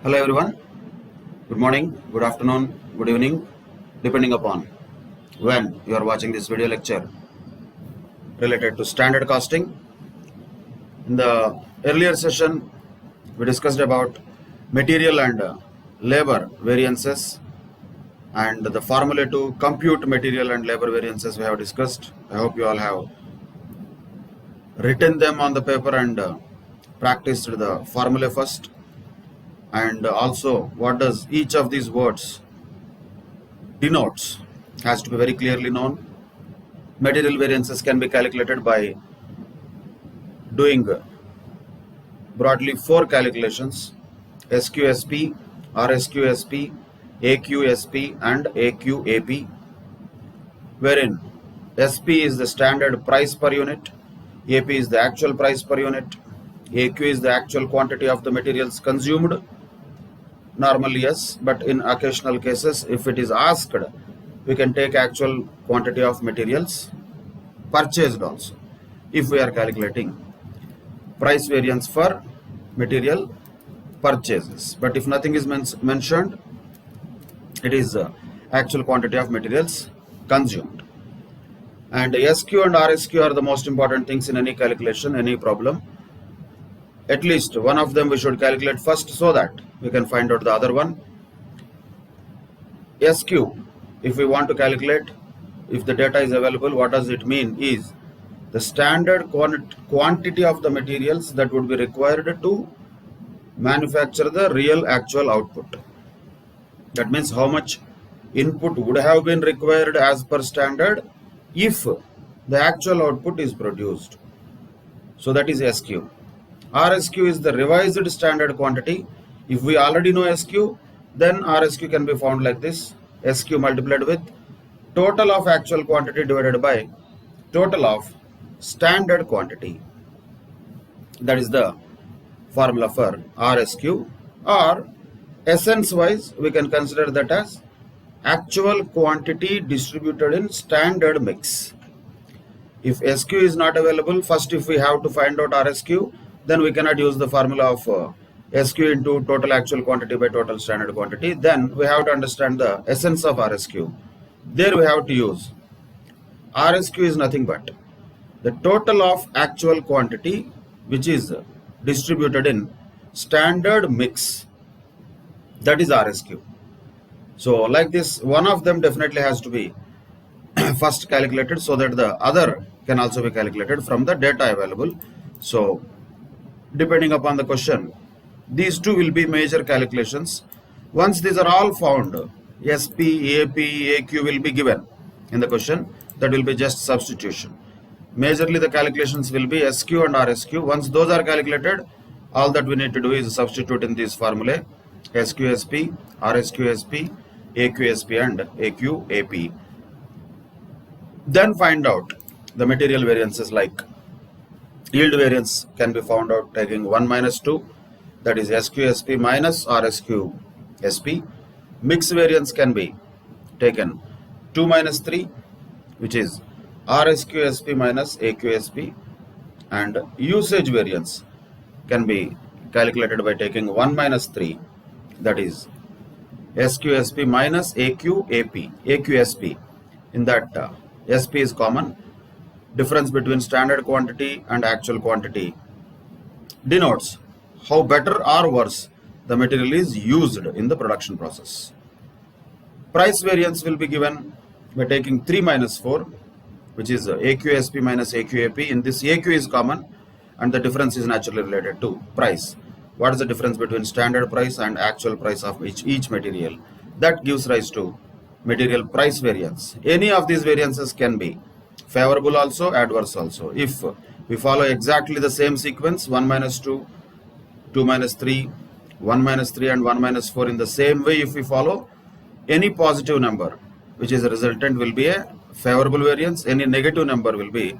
Hello everyone, good morning, good afternoon, good evening, depending upon when you are watching this video lecture related to standard costing. In the earlier session, we discussed about material and labor variances, and the formula to compute material and labor variances we have discussed. I hope you all have written them on the paper and practiced the formula first. And also, what does each of these words denotes has to be very clearly known. Material variances can be calculated by doing broadly 4 calculations: SQSP, RSQSP, AQSP and AQAP, wherein SP is the standard price per unit, AP is the actual price per unit, AQ is the actual quantity of the materials consumed. Normally yes, but in occasional cases, if it is asked, we can take actual quantity of materials purchased also, if we are calculating price variance for material purchases. But if nothing is mentioned, it is actual quantity of materials consumed. And SQ and RSQ are the most important things in any calculation, any problem. At least one of them we should calculate first so that we can find out the other one. SQ, if we want to calculate, if the data is available, what does it mean is the standard quantity of the materials that would be required to manufacture the real actual output. That means how much input would have been required as per standard if the actual output is produced. So that is SQ. RSQ is the revised standard quantity. If we already know SQ, then RSQ can be found like this: SQ multiplied with total of actual quantity divided by total of standard quantity. That is the formula for RSQ, or essence wise we can consider that as actual quantity distributed in standard mix. If SQ is not available, first if we have to find out RSQ, then we cannot use the formula of SQ into total actual quantity by total standard quantity. Then we have to understand the essence of RSQ. There we have to use RSQ is nothing but the total of actual quantity which is distributed in standard mix. That is RSQ. So like this, one of them definitely has to be first calculated so that the other can also be calculated from the data available. So depending upon the question, these two will be major calculations. Once these are all found, SP, AP, AQ will be given in the question. That will be just substitution. Majorly the calculations will be SQ and RSQ. Once those are calculated, all that we need to do is substitute in this formula: SQSP, RSQSP, AQSP and AQAP. Then find out the material variances, like yield variance can be found out taking 1 minus 2, that is SQSP minus RSQSP. Mix variance can be taken 2 minus 3, which is RSQSP minus AQSP. And usage variance can be calculated by taking 1 minus 3, that is SQSP minus AQSP. In that SP is common. Difference between standard quantity and actual quantity denotes how better or worse the material is used in the production process. Price variance will be given by taking 3 minus 4, which is AQSP minus AQAP. In this, AQ is common and the difference is naturally related to price. What is the difference between standard price and actual price of each material? That gives rise to material price variance. Any of these variances can be favorable also, adverse also. If we follow exactly the same sequence, 1 minus 2, 2 minus 3, 1 minus 3 and 1 minus 4 in the same way, if we follow, any positive number which is a resultant will be a favorable variance, any negative number will be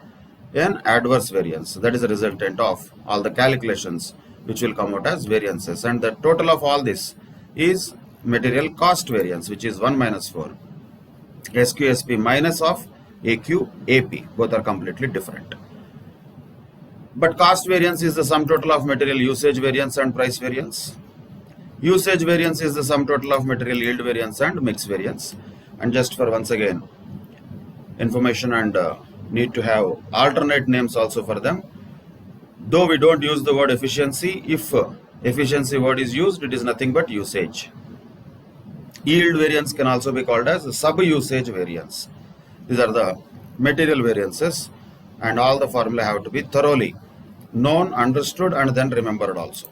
an adverse variance. That is a resultant of all the calculations which will come out as variances, and the total of all this is material cost variance, which is 1 minus 4. SQSP minus of AQAP, both are completely different. But cost variance is the sum total of material usage variance and price variance. Usage variance is the sum total of material yield variance and mix variance. And just for once again information and need to have alternate names also for them. Though we don't use the word efficiency, if efficiency word is used, it is nothing but usage. Yield variance can also be called as sub-usage variance. These are the material variances, and all the formula have to be thoroughly known, understood, and then remembered also.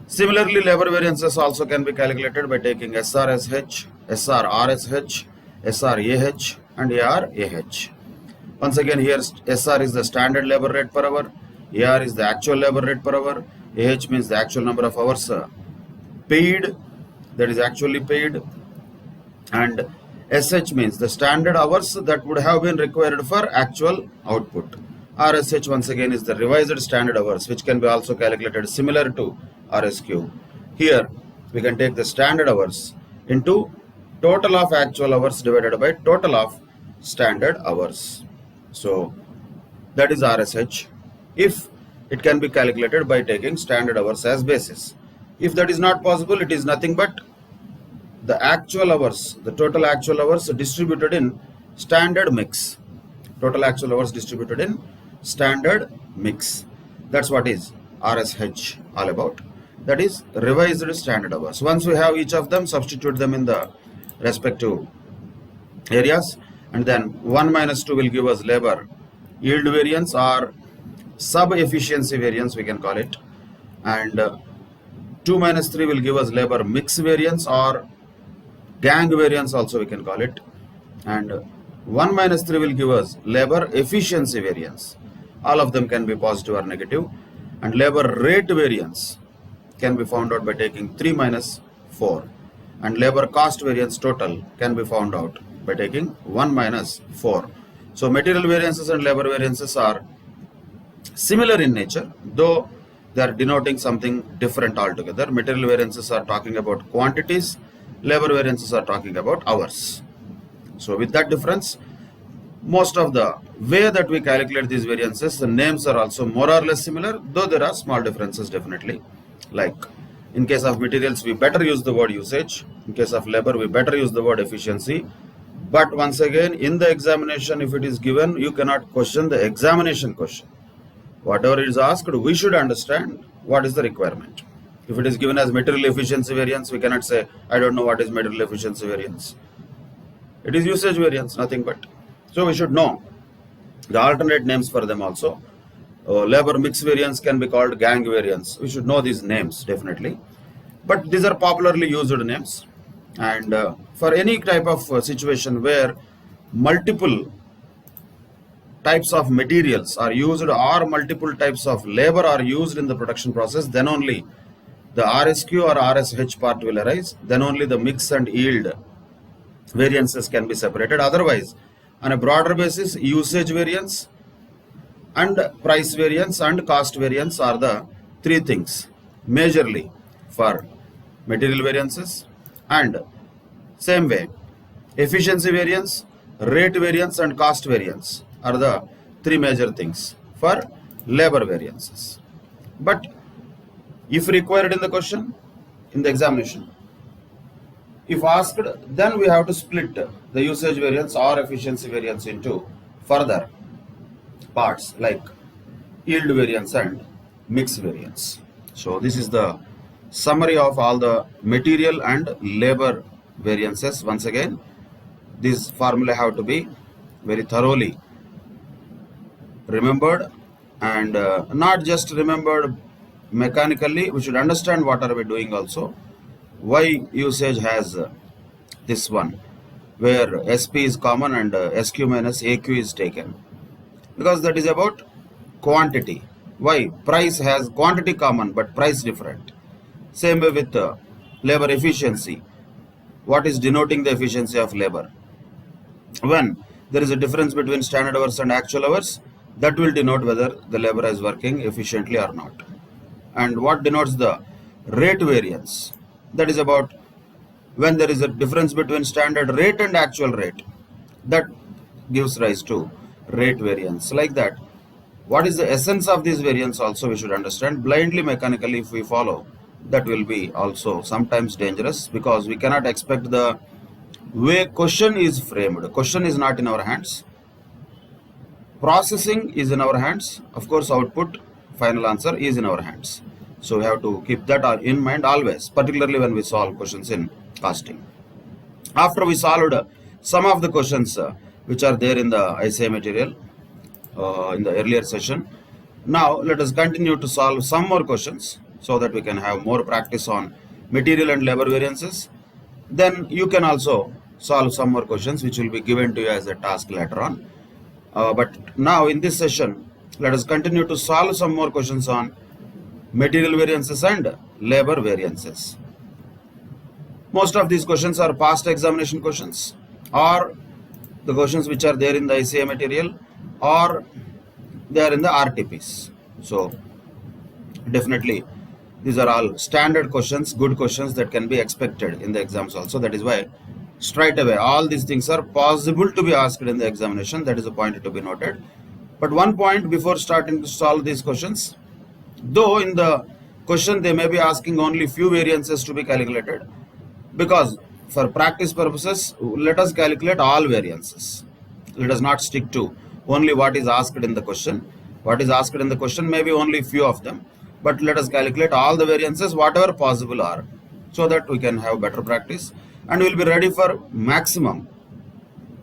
Similarly, labor variances also can be calculated by taking SRSH, SRRSH, SRAH, and ARAH. Once again, here SR is the standard labor rate per hour, AR is the actual labor rate per hour, AH means the actual number of hours paid, that is actually paid, and SH means the standard hours that would have been required for actual output. RSH once again is the revised standard hours, which can be also calculated similar to RSQ. Here we can take the standard hours into total of actual hours divided by total of standard hours. So that is RSH if it can be calculated by taking standard hours as basis. If that is not possible, it is nothing but the actual hours, the total actual hours distributed in standard mix. Total actual hours distributed in standard mix. That's what is RSH all about. That is revised standard hours. Once we have each of them, substitute them in the respective areas, and then 1 minus 2 will give us labor yield variance or sub-efficiency variance, we can call it, and 2 minus 3 will give us labor mix variance or gang variance also we can call it, and 1 minus 3 will give us labor efficiency variance. All of them can be positive or negative, and labor rate variance can be found out by taking 3 minus 4, and labor cost variance total can be found out by taking 1 minus 4. So material variances and labor variances are similar in nature, though they are denoting something different altogether. Material variances are talking about quantities, labor variances are talking about hours. So with that difference, most of the way that we calculate these variances, the names are also more or less similar, though there are small differences definitely. Like in case of materials, we better use the word usage. In case of labor, we better use the word efficiency. But once again, in the examination, if it is given, you cannot question the examination question. Whatever is asked, we should understand what is the requirement. If it is given as material efficiency variance, we cannot say, I don't know what is material efficiency variance. It is usage variance, nothing but. So we should know the alternate names for them also. Labor mix variance can be called gang variance. We should know these names definitely. But these are popularly used names. And for any type of situation where multiple types of materials are used or multiple types of labor are used in the production process, then only the RSQ or RSH part will arise. Then only the mix and yield variances can be separated. Otherwise, on a broader basis, usage variance and price variance and cost variance are the three things majorly for material variances. And same way, efficiency variance, rate variance and cost variance are the three major things for labor variances. But if required in the question, in the examination, if asked, then we have to split the usage variance or efficiency variance into further parts like yield variance and mix variance. So this is the summary of all the material and labor variances. Once again, these formulae have to be very thoroughly remembered, and not just remembered mechanically. We should understand what are we doing also. Why usage has this one, where SP is common and SQ minus AQ is taken, because that is about quantity. Why? Price has quantity common but price different. Same way with labor efficiency. What is denoting the efficiency of labor? When there is a difference between standard hours and actual hours, that will denote whether the labor is working efficiently or not. And what denotes the rate variance? That is about when there is a difference between standard rate and actual rate. That gives rise to rate variance. Like that, what is the essence of this variance also we should understand. Blindly mechanically if we follow, that will be also sometimes dangerous, because we cannot expect the way question is framed. Question is not in our hands. Processing is in our hands. Of course, output, final answer is in our hands. So we have to keep that in mind always, particularly when we solve questions in costing. After we solved some of the questions which are there in the ICA material in the earlier session, now let us continue to solve some more questions so that we can have more practice on material and labor variances. Then you can also solve some more questions which will be given to you as a task later on. But now in this session, let us continue to solve some more questions on material variances and labor variances. Most of these questions are past examination questions, or the questions which are there in the ICA material, or they are in the RTPs. So definitely these are all standard questions, good questions that can be expected in the exams also. That is why straight away all these things are possible to be asked in the examination. That is a point to be noted. But one point before starting to solve these questions, though in the question they may be asking only few variances to be calculated, because for practice purposes let us calculate all variances. Let us not stick to only what is asked in the question. What is asked in the question may be only few of them, but let us calculate all the variances whatever possible are, so that we can have better practice and we will be ready for maximum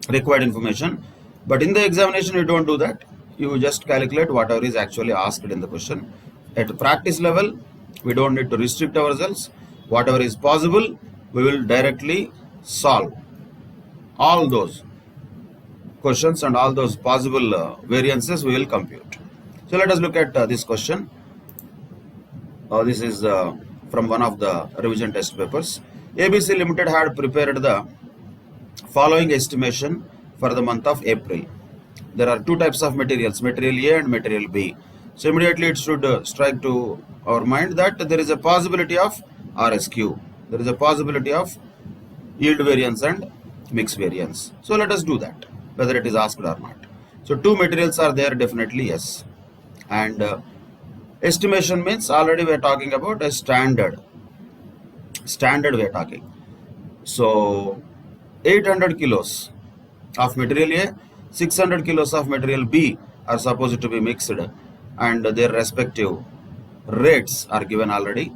required information. But in the examination you don't do that. You just calculate whatever is actually asked in the question. At practice level, we don't need to restrict ourselves. Whatever is possible, we will directly solve all those questions, and all those possible variances we will compute. So let us look at this question. This is from one of the revision test papers. ABC Limited had prepared the following estimation for the month of April. There are two types of materials, material A and material B. So immediately it should strike to our mind that there is a possibility of RSQ. There is a possibility of yield variance and mix variance. So let us do that, whether it is asked or not. So two materials are there, definitely yes. And estimation means already we are talking about a standard we are talking. So 800 kilos of material A, 600 kilos of material B are supposed to be mixed, and their respective rates are given already.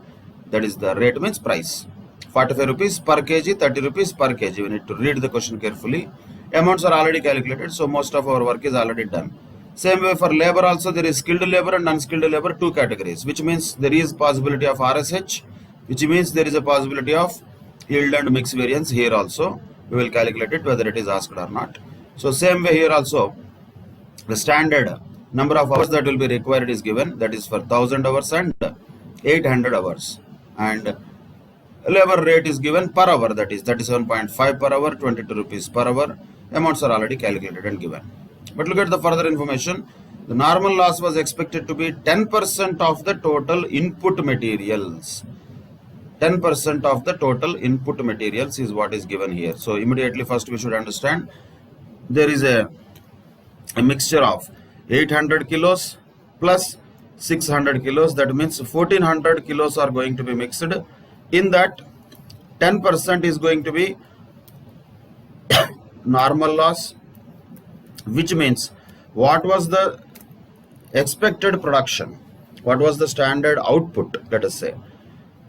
That is, the rate means price. 45 rupees per kg, 30 rupees per kg. We need to read the question carefully. Amounts are already calculated, so most of our work is already done. Same way for labor also, there is skilled labor and unskilled labor, two categories, which means there is possibility of RSH, which means there is a possibility of yield and mix variance. Here also we will calculate it whether it is asked or not. So same way here also, the standard number of hours that will be required is given, that is for 1000 hours and 800 hours, and labor rate is given per hour, that is 37.5 per hour, 22 rupees per hour. Amounts are already calculated and given. But look at the further information. The normal loss was expected to be 10% of the total input materials. 10% of the total input materials is what is given here. So immediately first we should understand there is a mixture of 800 kilos plus 600 kilos. That means 1400 kilos are going to be mixed. In that 10% is going to be normal loss, which means what was the expected production, what was the standard output, let us say,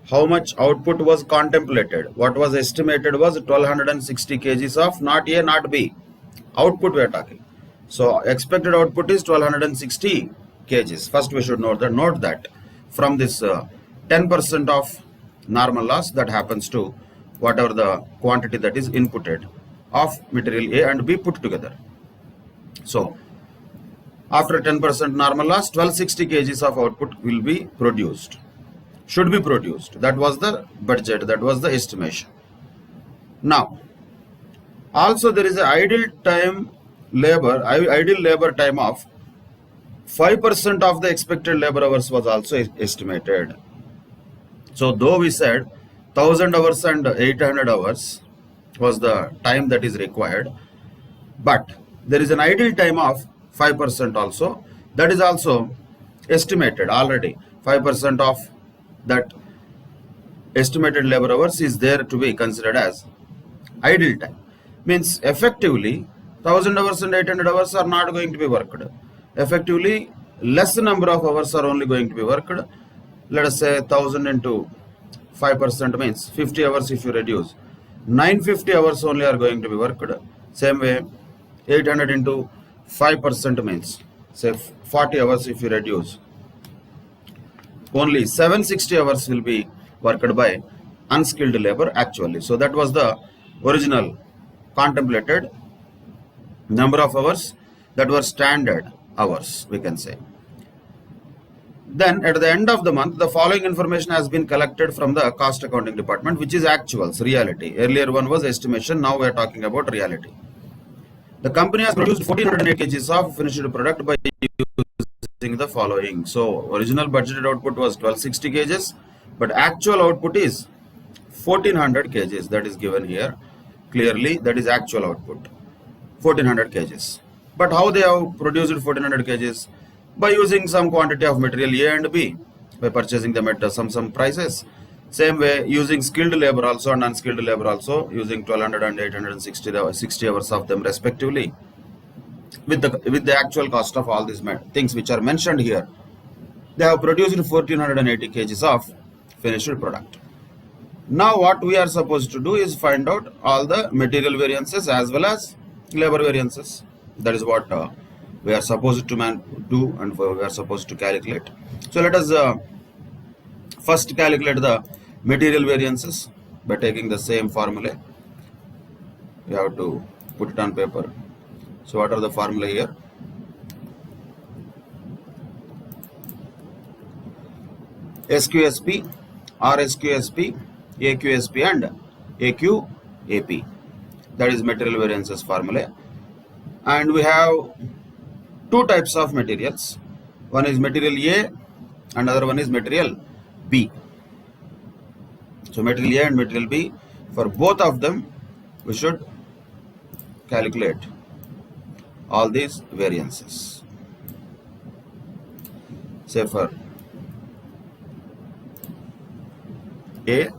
how much output was contemplated, what was estimated was 1260 kgs of not A not B output we are talking. So expected output is 1260 kgs. First we should note that from this 10% of normal loss that happens to whatever the quantity that is inputted of material A and B put together. So after 10% normal loss, 1260 kgs of output will be produced, should be produced. That was the budget, that was the estimation. Now also there is an idle labor time of 5% of the expected labor hours was also estimated. So though we said 1000 hours and 800 hours was the time that is required, but there is an idle time of 5% also, that is also estimated already. 5% of that estimated labor hours is there to be considered as idle time. Means effectively 1000 hours and 800 hours are not going to be worked. Effectively less number of hours are only going to be worked. Let us say 1000 into 5% means 50 hours. If you reduce, 950 hours only are going to be worked. Same way 800 into 5% means say 40 hours. If you reduce, only 760 hours will be worked by unskilled labor actually. So that was the original contemplated number of hours that were standard hours, we can say. Then at the end of the month, the following information has been collected from the cost accounting department, which is actuals, reality. Earlier one was estimation, now we are talking about reality. The company has produced 1408 kgs of finished product by using the following. So original budgeted output was 1260 kgs, but actual output is 1400 kgs. That is given here clearly. That is actual output, 1400 kgs. But how they have produced 1400 kgs? By using some quantity of material A and B, by purchasing them at some prices. Same way using skilled labor also and unskilled labor also, using 1200 and 860 hours of them respectively, with the actual cost of all these things which are mentioned here. They have produced 1480 kgs of finished product. Now what we are supposed to do is find out all the material variances as well as labor variances. That is what we are supposed to do, and we are supposed to calculate. So let us first calculate the material variances by taking the same formula. We have to put it on paper. So what are the formula here? SQSP, RSQSP, AQSP and AQAP. That is material variances formula. And we have two types of materials. One is material A and another one is material B. So material A and material B, for both of them we should calculate all these variances. Say for A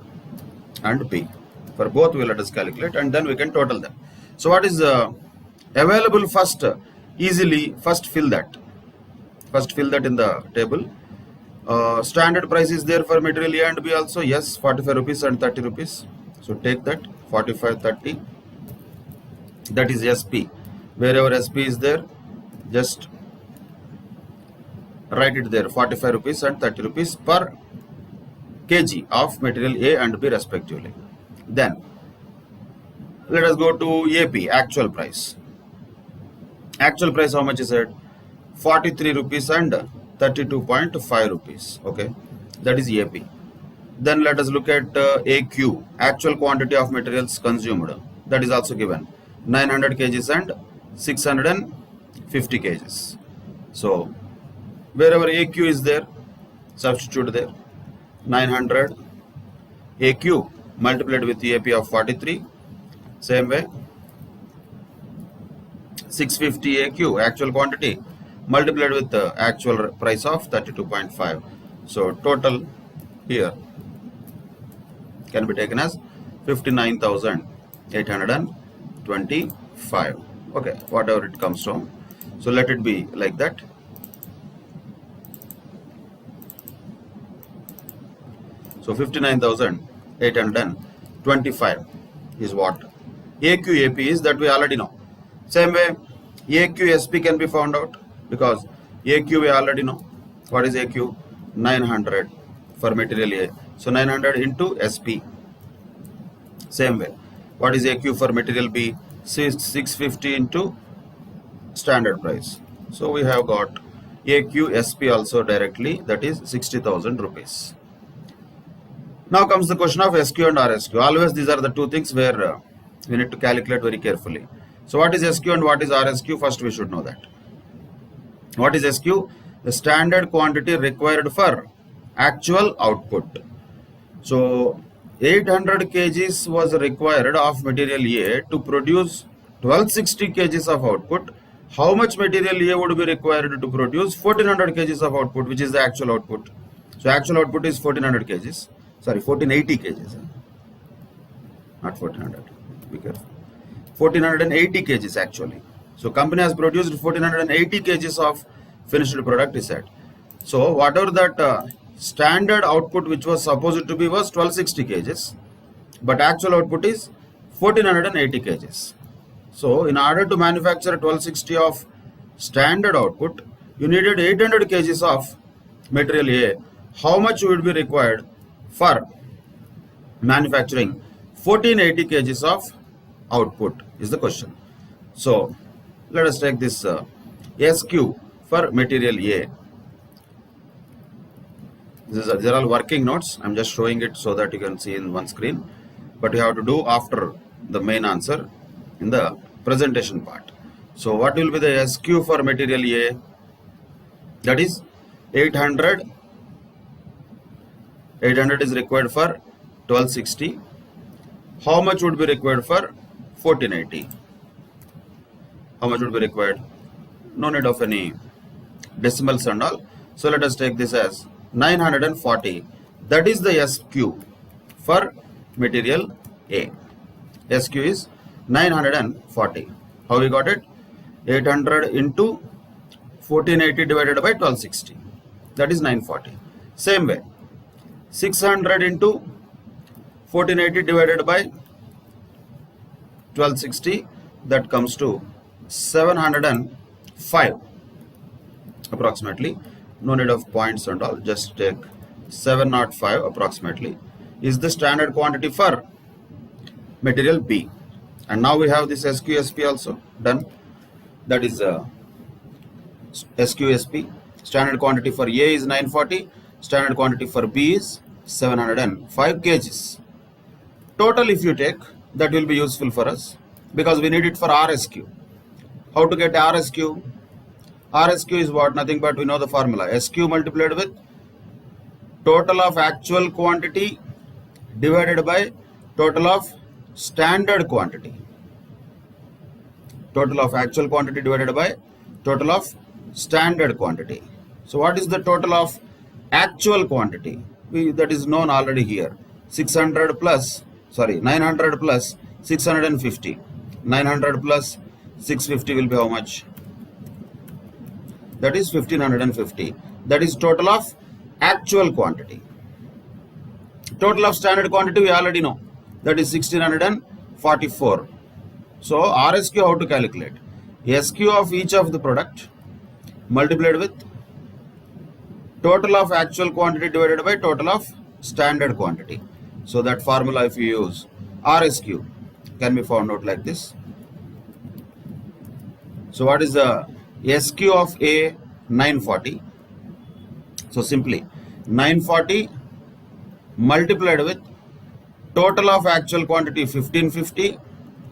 and B, for both we let us calculate and then we can total them. So what is available first? Easily first fill that in the table. Standard price is there for material A and B also. Yes, 45 rupees and 30 rupees. So take that 45, 30. That is SP. Wherever SP is there, just write it there, 45 rupees and 30 rupees per kg of material A and B respectively. Then let us go to AP, actual price. Actual price, how much is it? 43 rupees and 32.5 rupees. Okay, that is AP. Then let us look at AQ, actual quantity of materials consumed. That is also given, 900 kgs and 650 kgs. So wherever AQ is there, substitute there. 900 AQ multiplied with AP of 43. Same way 650 AQ, actual quantity, multiplied with the actual price of 32.5. So total here can be taken as 59,825. Okay, whatever it comes from. So let it be like that. So 59,825 is what AQ AP is, that we already know. Same way AQ SP can be found out, because AQ we already know. What is AQ? 900 for material A. So 900 into SP. Same way, what is AQ for material B? 650 into standard price. So we have got AQ SP also directly, that is 60,000 rupees. Now comes the question of SQ and RSQ. Always these are the two things where we need to calculate very carefully. So what is SQ and what is RSQ? First we should know that. What is SQ? The standard quantity required for actual output. So 800 kgs was required of material A to produce 1260 kgs of output. How much material A would be required to produce 1400 kgs of output, which is the actual output? So actual output is 1400 kgs. sorry, 1480 kgs, not 1400, be careful, 1480 kgs actually. So company has produced 1480 kgs of finished product, is said. So whatever that standard output which was supposed to be was 1260 kgs, but actual output is 1480 kgs. So in order to manufacture 1260 of standard output, you needed 800 kgs of material A. How much would be required for manufacturing 1480 kgs of output is the question. So let us take this SQ for material A. These are all working notes. I'm just showing it so that you can see in one screen, but you have to do after the main answer in the presentation part. So what will be the SQ for material A? That is 800. 800 is required for 1260. How much would be required for 1480? How much would be required? No need of any decimals and all. So let us take this as 940. That is the SQ for material A. SQ is 940. How we got it? 800 into 1480 divided by 1260. That is 940. Same way, 600 into 1480 divided by 1260, that comes to 705 approximately. No need of points and all, just take 705 approximately is the standard quantity for material B. And now we have this SQSP also done. That is SQSP. Standard quantity for A is 940. Standard quantity for B is 705 kgs. Total if you take, that will be useful for us because we need it for RSQ. How to get RSQ? RSQ is what? Nothing but we know the formula. SQ multiplied with total of actual quantity divided by total of standard quantity. Total of actual quantity divided by total of standard quantity. So what is the total of actual quantity? That is known already here. 900 plus 650. 900 plus 650 will be how much? That is 1550. That is total of actual quantity. Total of standard quantity we already know. That is 1644. So RSQ how to calculate? SQ of each of the product multiplied with total of actual quantity divided by total of standard quantity. So that formula if you use, RSQ can be found out like this. So what is the SQ of A? 940. So simply 940 multiplied with total of actual quantity 1550.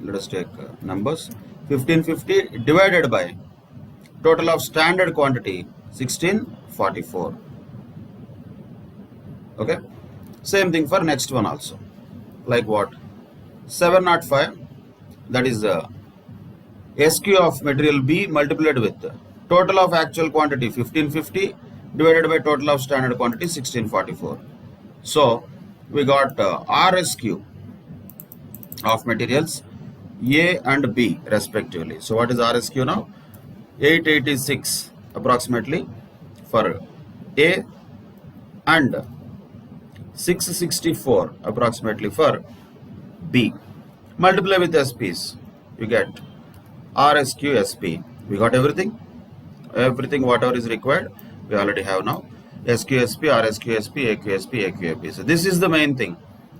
Let us take numbers. 1550 divided by total of standard quantity 1644. Okay. Same thing for next one also. Like what? 705. That is SQ of material B multiplied with total of actual quantity 1550 divided by total of standard quantity 1644. So we got RSQ of materials A and B respectively. So what is RSQ now? 886 approximately for A and 664 approximately for B. Multiply with SPs, you get RSQ SP. We got everything. Everything whatever is required we already have now. SQSP, RSQSP, AQSP, AQAP. So this is the main thing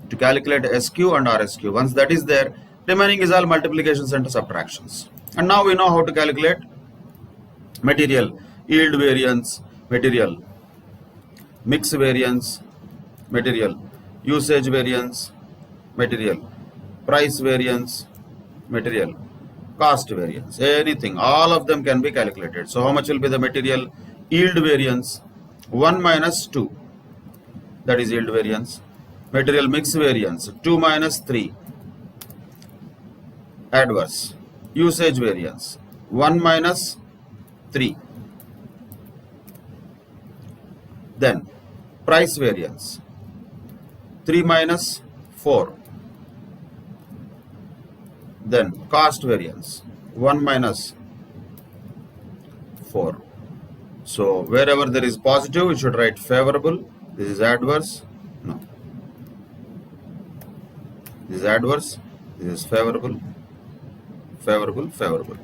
to calculate SQ and RSQ. Once that is there, remaining is all multiplications and subtractions. And now we know how to calculate material yield variance, material mix variance, material usage variance, material price variance, material cost variance, anything, all of them can be calculated. So how much will be the material yield variance? 1 minus 2, that is yield variance. Material mix variance 2 minus 3, adverse. Usage variance 1 minus 3. Then price variance 3 minus 4. Then cost variance 1 minus 4. So wherever there is positive, you should write favorable. This is adverse. No. This is adverse. This is favorable. Favorable, favorable.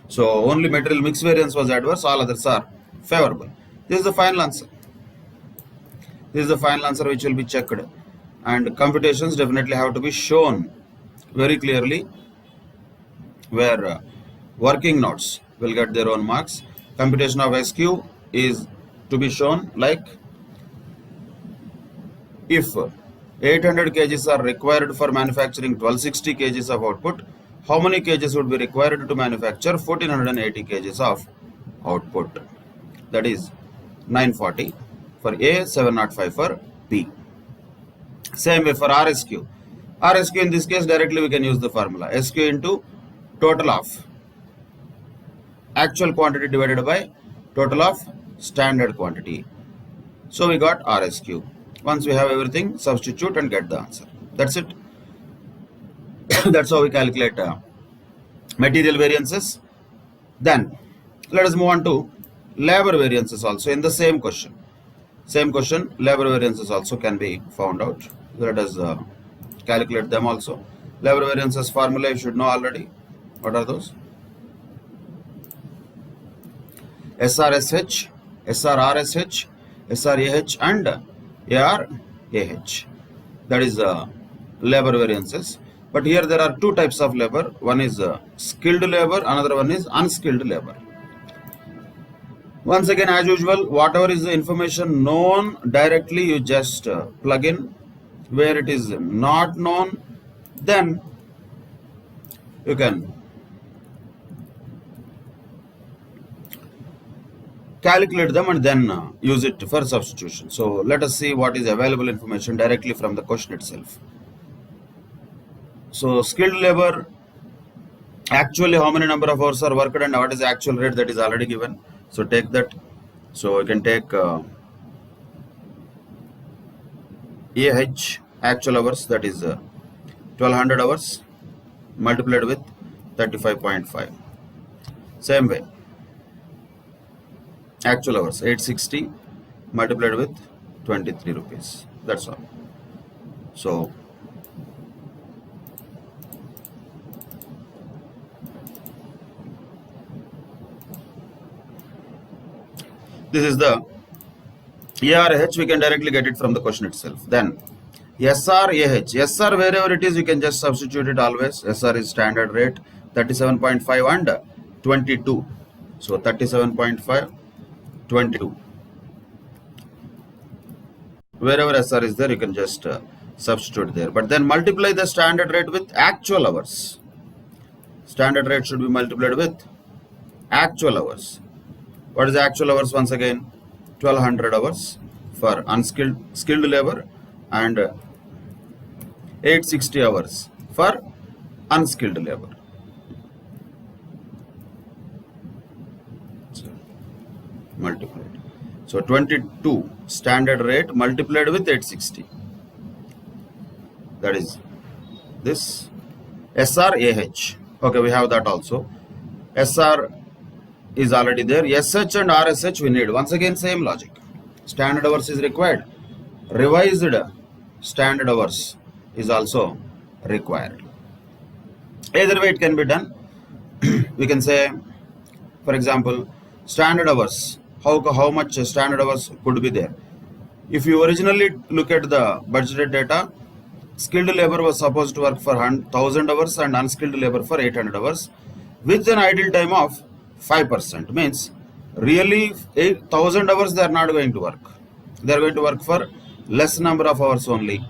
So only material mix variance was adverse. All others are favorable. This is the final answer. This is the final answer which will be checked. And computations definitely have to be shown very clearly, where working notes will get their own marks. Computation of SQ is to be shown like, if 800 kgs are required for manufacturing 1260 kgs of output, how many kgs would be required to manufacture 1480 kgs of output? That is 940 for A, 705 for B. Same way for RSQ. RSQ in this case directly we can use the formula. SQ into total of actual quantity divided by total of standard quantity. So we got RSQ. Once we have everything, substitute and get the answer. That's it. That's how we calculate material variances. Then let us move on to labor variances also in the same question. Same question, labor variances also can be found out. Let us calculate them also. Labor variances formula you should know already. What are those? SRSH, SRRSH, SRAH and ARAH. That is labor variances. But here there are two types of labor. One is skilled labor, another one is unskilled labor. Once again, as usual, whatever is the information known directly, you just plug in. Where it is not known, then you can calculate them and then use it for substitution. So let us see what is available information directly from the question itself. So skilled labor, actually how many number of hours are worked and what is the actual rate, that is already given. So take that. So you can take AH actual hours, that is 1200 hours multiplied with 35.5. Same way, actual hours 860 multiplied with 23 rupees. That's all. So this is the ARH, we can directly get it from the question itself. Then SRAH, SR wherever it is you can just substitute it always. SR is standard rate 37.5 and 22. So 37.5, 22. Wherever SR is there you can just substitute there. But then multiply the standard rate with actual hours. Standard rate should be multiplied with actual hours. What is actual hours? Once again, 1200 hours for skilled labor and 860 hours for unskilled labor. So, multiplied. So 22 standard rate multiplied with 860. That is this SRAH. Okay, we have that also. SR is already there. SH and RSH we need. Once again, same logic. Standard hours is required. Revised standard hours is also required. Either way it can be done. We can say, for example, standard hours. How much standard hours could be there? If you originally look at the budgeted data, skilled labor was supposed to work for 1000 hours and unskilled labor for 800 hours with an idle time of 5%. Means really 1000 hours they are not going to work. They are going to work for less number of hours only.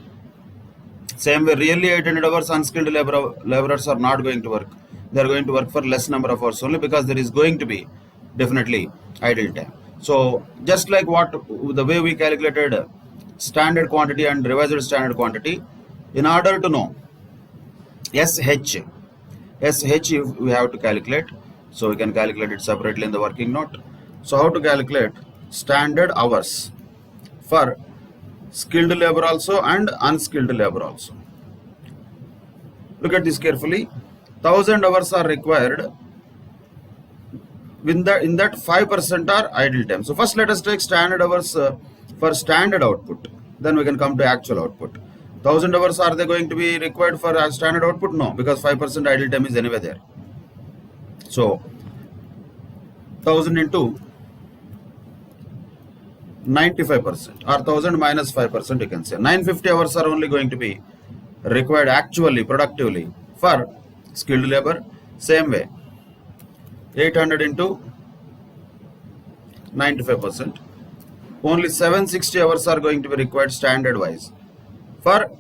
Same way, really 800 hours unskilled laborers are not going to work. They are going to work for less number of hours only because there is going to be definitely idle time. So just like the way we calculated standard quantity and revised standard quantity, in order to know SH we have to calculate. So we can calculate it separately in the working note. So how to calculate standard hours for skilled labor also and unskilled labor also. Look at this carefully. 1000 hours are required. In that 5% are idle time. So first let us take standard hours for standard output. Then we can come to actual output. 1000 hours are they going to be required for standard output? No, because 5% idle time is anyway there. So 1000 into 95% or 1000 minus 5% you can say. 950 hours are only going to be required actually, productively for skilled labor. Same way, 800 into 95%. Only 760 hours are going to be required standard wise for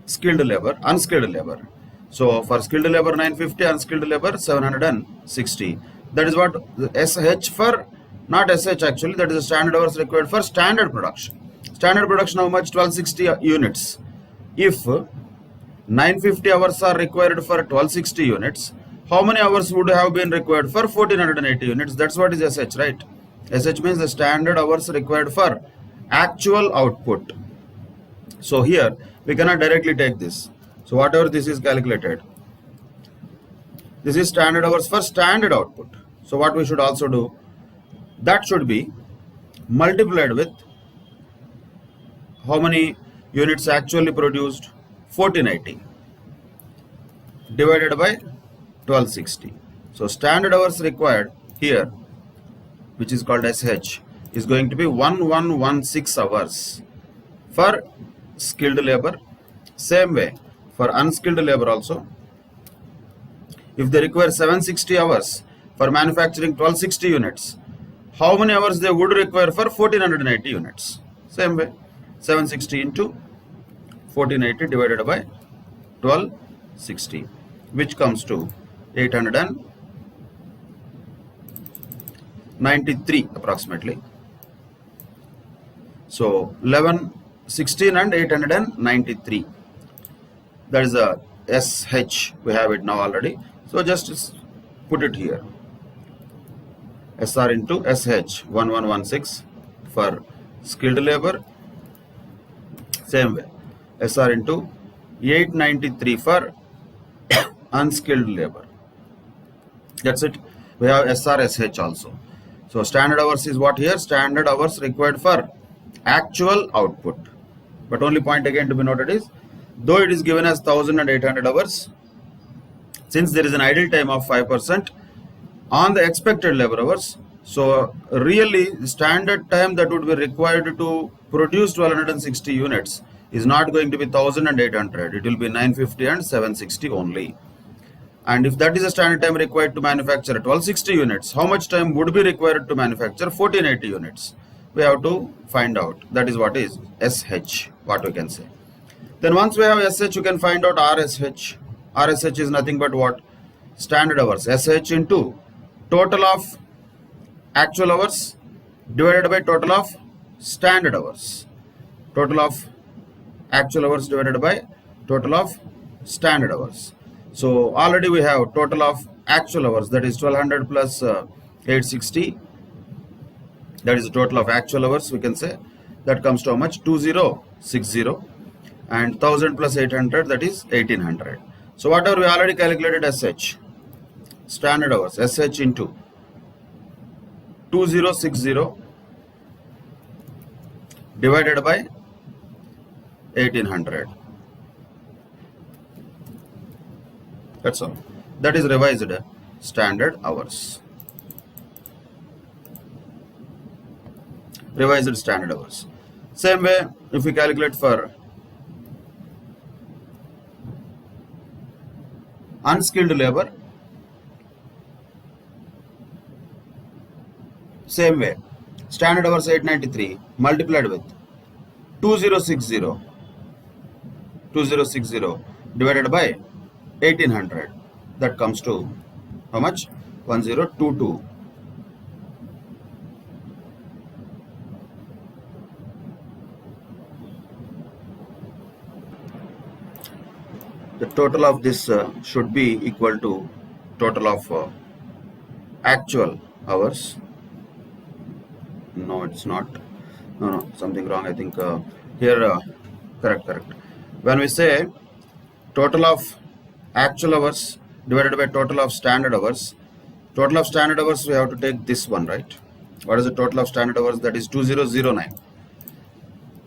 skilled labor, unskilled labor. So for skilled labor 950, unskilled labor 760. That is what the SH for, not SH actually, that is the standard hours required for standard production. Standard production how much? 1260 units. If 950 hours are required for 1260 units, how many hours would have been required for 1480 units? That's what is SH, right? SH means the standard hours required for actual output. So here we cannot directly take this. So whatever this is calculated, this is standard hours for standard output. So what we should also do, that should be multiplied with how many units actually produced, 1480, divided by 1260. So standard hours required here, which is called SH, is going to be 1116 hours for skilled labor. Same way for unskilled labor also. If they require 760 hours for manufacturing 1260 units, how many hours they would require for 1480 units? Same way, 760 into 1480 divided by 1260, which comes to 893 approximately. So 1116 and 893. That is a SH. We have it now already. So just put it here. SR into SH 1116 for skilled labor. Same way, SR into 893 for unskilled labor. That's it. We have SR SH also. So standard hours is what here? Standard hours required for actual output. But only point again to be noted is, though it is given as 1800 hours, since there is an idle time of 5% on the expected labor hours, so really the standard time that would be required to produce 1260 units is not going to be 1800. It will be 950 and 760 only. And if that is the standard time required to manufacture 1260 units, how much time would be required to manufacture 1480 units? We have to find out. That is what is SH, what we can say. Then once we have SH, you can find out RSH. RSH is nothing but what? Standard hours. SH into total of actual hours divided by total of standard hours. Total of actual hours divided by total of standard hours. So already we have total of actual hours, that is 1200 plus 860. That is the total of actual hours, we can say. That comes to how much? 2060. And 1000 plus 800, that is 1800. So whatever we already calculated SH, standard hours, SH into 2060 divided by 1800. That's all. That is revised standard hours. Revised standard hours. Same way, if we calculate for unskilled labor, same way, standard hours 893 multiplied with 2060 divided by 1800, that comes to how much? 1022. The total of this should be equal to total of actual hours. No, it's not. No, something wrong. I think here, correct. When we say total of actual hours divided by total of standard hours, total of standard hours, we have to take this one, right? What is the total of standard hours? That is 2009.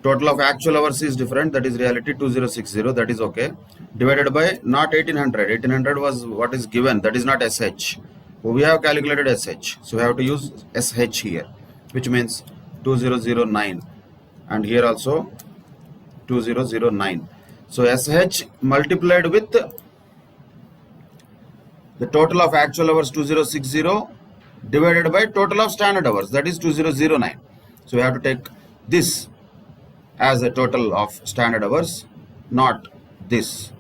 Total of actual hours is different, that is reality 2060, that is okay. Divided by not 1800. 1800 was what is given, that is not SH. We have calculated SH, so we have to use SH here, which means 2009, and here also 2009. So SH multiplied with the total of actual hours 2060 divided by total of standard hours, that is 2009. So we have to take this as a total of standard hours, not this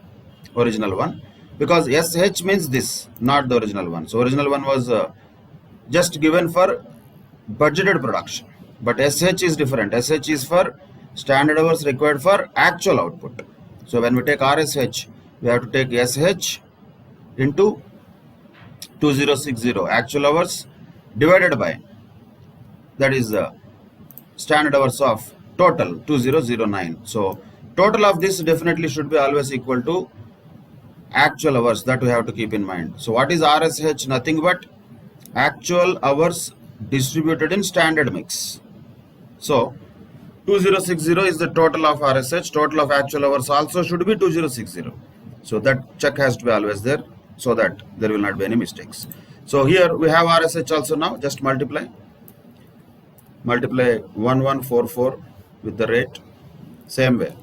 original one, because SH means this, not the original one. So original one was just given for budgeted production, but SH is different. SH is for standard hours required for actual output. So when we take RSH, we have to take SH into 2060 actual hours divided by, that is the standard hours of total 2009. So total of this definitely should be always equal to actual hours, that we have to keep in mind. So what is RSH? Nothing but actual hours distributed in standard mix. So 2060 is the total of RSH, total of actual hours also should be 2060. So that check has to be always there, so that there will not be any mistakes. So here we have RSH also now, just multiply 1144 with the rate, same way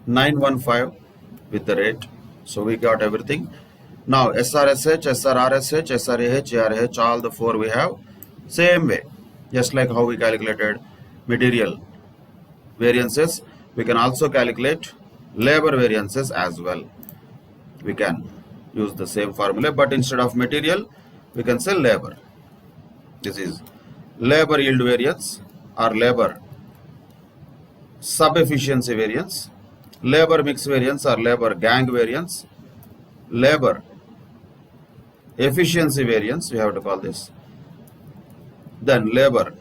915 with the rate. So we got everything. Now SRSH, SRRSH, SRAH, ARH, all the four we have same way, just like how we calculated material variances, we can also calculate labor variances as well. We can use the same formula, but instead of material we can say labor. This is labor yield variance or labor sub-efficiency variance, labor mix variance or labor gang variance, labor efficiency variance we have to call this, then labor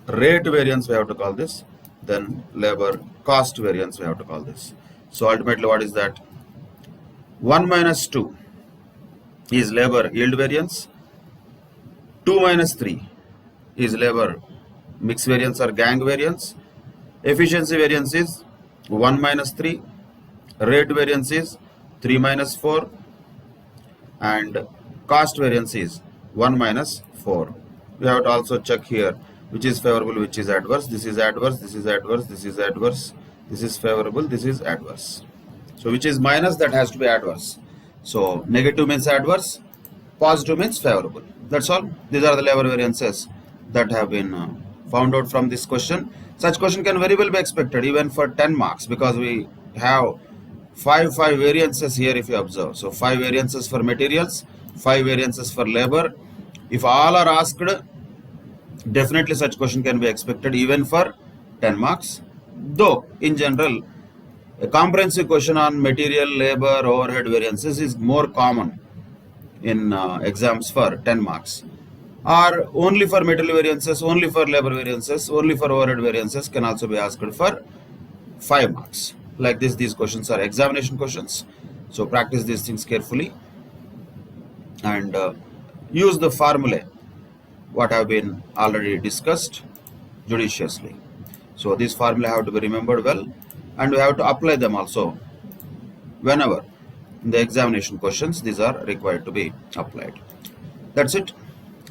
rate variance we have to call this, then labor cost variance we have to call this. So ultimately what is that? 1 minus 2 is labor yield variance, 2 minus 3 is labor mix variance or gang variance, efficiency variance is 1 minus 3, rate variance is 3 minus 4, and cost variance is 1 minus 4. We have to also check here which is favorable, which is adverse. This is adverse, this is adverse, this is adverse, this is favorable, this is adverse. So which is minus, that has to be adverse. So negative means adverse, positive means favorable. That's all. These are the labor variances that have been found out from this question. Such question can very well be expected even for 10 marks, because we have 5 variances here if you observe. So 5 variances for materials, 5 variances for labor. If all are asked, definitely such question can be expected even for 10 marks. Though in general, a comprehensive question on material, labor, overhead variances is more common in exams for 10 marks. Or only for material variances, only for labor variances, only for overhead variances can also be asked for 5 marks. Like this, these questions are examination questions. So practice these things carefully and use the formulae what have been already discussed judiciously. So these formulae have to be remembered well, and we have to apply them also whenever in the examination questions these are required to be applied. That's it.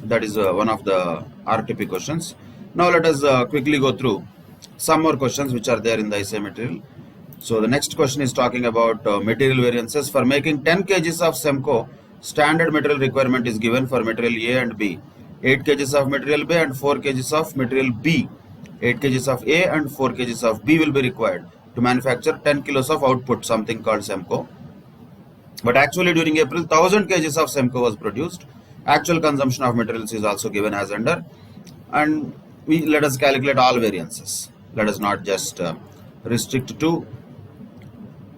That is one of the RTP questions. Now let us quickly go through some more questions which are there in the essay material. So the next question is talking about material variances. For making 10 kgs of Semco, standard material requirement is given for material A and B. 8 kgs of material B and 4 kgs of material B. 8 kgs of A and 4 kgs of B will be required to manufacture 10 kilos of output, something called Semco. But actually during April, 1000 kgs of Semco was produced. Actual consumption of materials is also given as under, and let us calculate all variances. Let us not just restrict to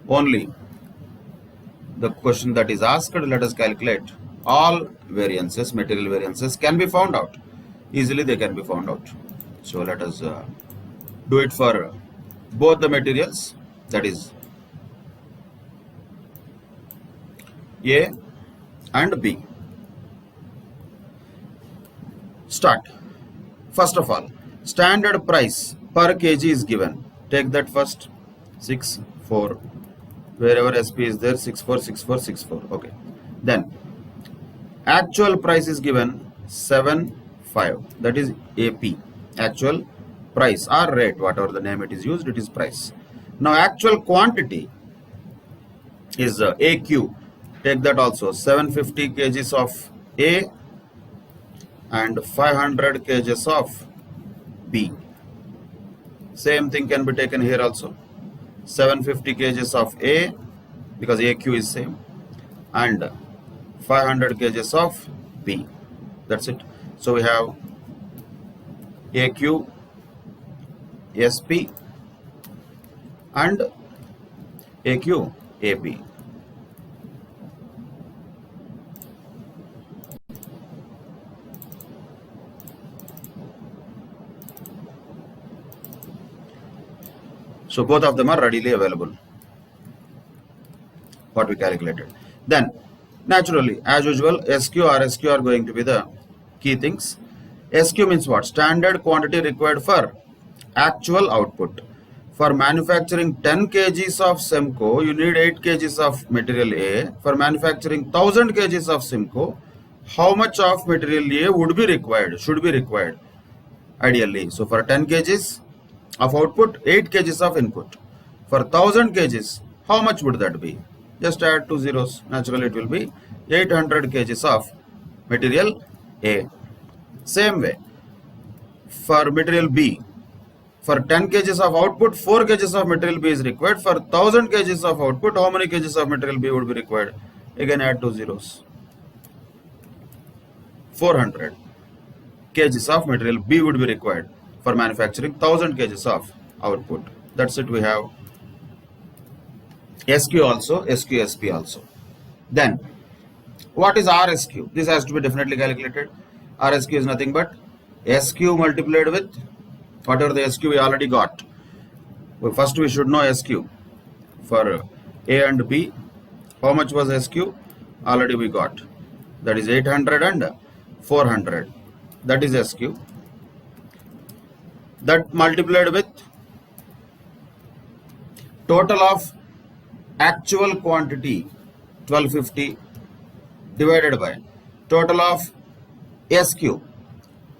only the question that is asked. Let us calculate all variances, material variances can be found out. Easily they can be found out. So let us do it for both the materials, that is A and B. Start. First of all, standard price per kg is given. Take that first. 6, 4. Wherever SP is there, 6, 4, 6, 4, 6, 4. Okay. Then actual price is given 7, 5. That is AP. Actual price or rate, whatever the name it is used, it is price. Now actual quantity is AQ. Take that also. 750 kgs of A and 500 kgs of B. Same thing can be taken here also. 750 kgs of A, because AQ is same, and 500 kgs of B. That's it. So we have AQ, SP and AQ, AB. So both of them are readily available, what we calculated. Then naturally, as usual, SQ or RSQ are going to be the key things. SQ means what? Standard quantity required for actual output. For manufacturing 10 kgs of Semco, you need 8 kgs of material A. For manufacturing 1000 kgs of Semco, how much of material A would be required, should be required ideally? So for 10 kgs of output, 8 kgs of input. For 1000 kgs, how much would that be? Just add 2 zeros. Naturally, it will be 800 kgs of material A. Same way, for material B, for 10 kgs of output, 4 kgs of material B is required. For 1000 kgs of output, how many kgs of material B would be required? Again, add 2 zeros. 400 kgs of material B would be required for manufacturing 1000 kgs of output. That's it. We have SQ also, SQ, SP also. Then, what is RSQ? This has to be definitely calculated. RSQ is nothing but SQ multiplied with whatever the SQ we already got. Well, first we should know SQ. For A and B, how much was SQ? Already we got. That is 800 and 400. That is SQ. That multiplied with total of actual quantity 1250 divided by total of SQ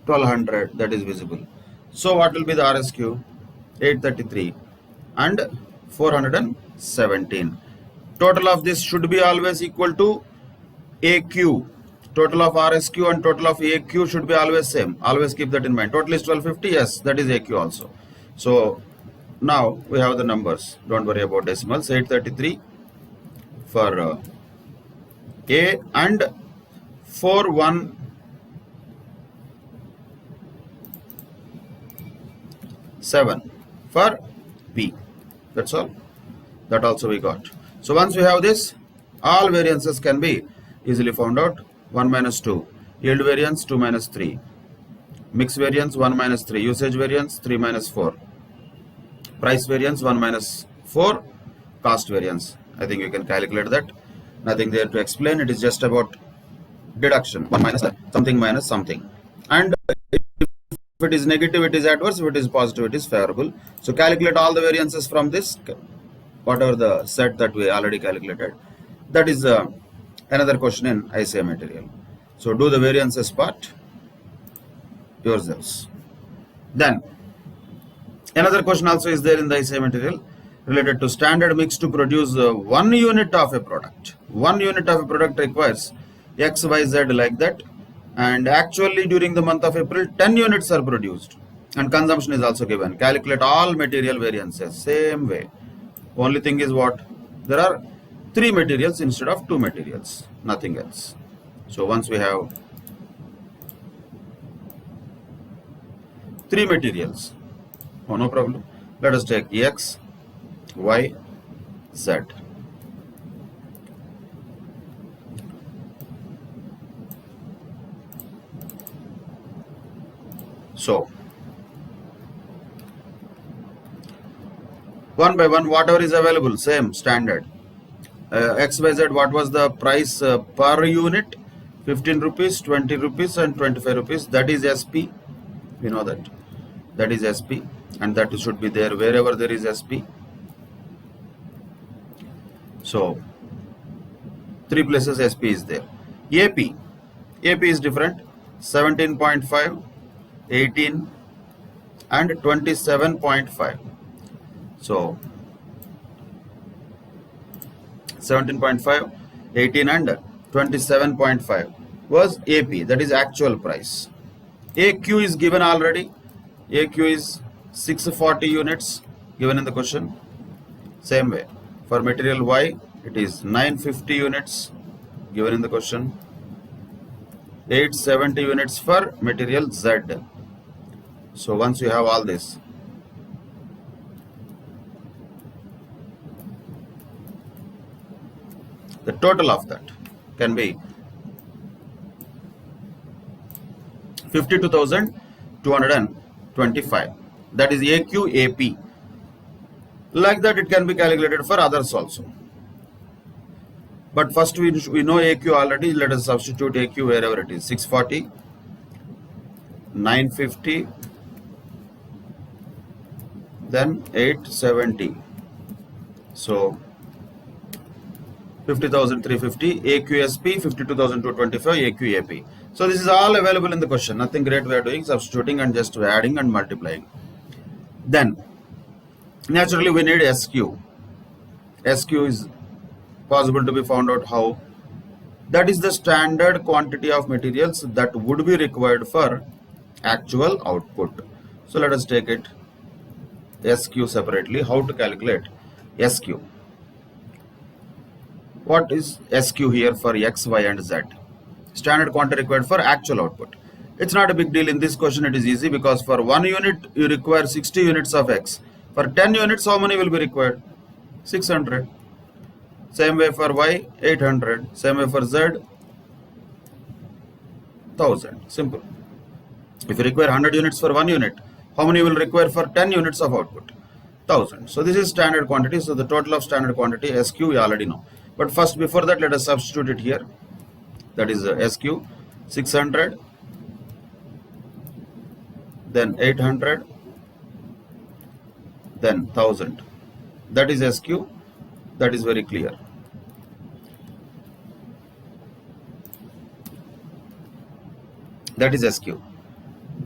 1200, that is visible. So what will be the RSQ? 833 and 417. Total of this should be always equal to AQ. Total of RSQ and total of AQ should be always same. Always keep that in mind. Total is 1250. Yes, that is AQ also. So now we have the numbers. Don't worry about decimals. 833 for A and 417 for B. That's all. That also we got. So once we have this, all variances can be easily found out. 1 minus 2. Yield variance 2 minus 3. Mix variance 1 minus 3. Usage variance 3 minus 4. Price variance 1 minus 4. Cost variance. I think you can calculate that. Nothing there to explain. It is just about deduction. 1 minus something minus something. And if it is negative, it is adverse. If it is positive, it is favorable. So calculate all the variances from this, whatever the set that we already calculated. That is another question in ICA material. So do the variances part yourselves. Then another question also is there in the ICA material related to standard mix to produce 1 unit of a product. 1 unit of a product requires X, Y, Z like that, and actually during the month of April 10 units are produced and consumption is also given. Calculate all material variances same way. Only thing is what? There are 3 materials instead of 2 materials, nothing else. So once we have 3 materials, oh, no problem. Let us take X, Y, Z. So One by one, whatever is available, same standard. XYZ, what was the price per unit? 15 rupees, 20 rupees and 25 rupees. That is SP. We know that. That is SP, and that should be there wherever there is SP. So 3 places SP is there. AP. AP is different. 17.5, 18 and 27.5. So 17.5, 18 and 27.5 was AP, that is actual price. AQ is given already. AQ is 640 units given in the question. Same way for material Y, it is 950 units given in the question. 870 units for material Z. So once you have all this, the total of that can be 52,225. That is AQ AP. Like that, it can be calculated for others also. But first we know AQ already. Let us substitute AQ wherever it is. 640, 950, then 870. So 50,350, AQSP, 52,225, AQAP. So this is all available in the question. Nothing great we are doing, substituting and just adding and multiplying. Then naturally we need SQ. SQ is possible to be found out how. That is the standard quantity of materials that would be required for actual output. So let us take it SQ separately. How to calculate SQ? What is SQ here for X, Y and Z? Standard quantity required for actual output. It's not a big deal. In this question it is easy, because for 1 unit you require 60 units of X. For 10 units how many will be required? 600. Same way for Y, 800. Same way for Z, 1000. Simple. If you require 100 units for 1 unit, how many will require for 10 units of output? 1000. So this is standard quantity. So the total of standard quantity SQ we already know. But first, before that, let us substitute it here. That is SQ 600, then 800, then 1000. That is SQ. That is very clear. That is SQ.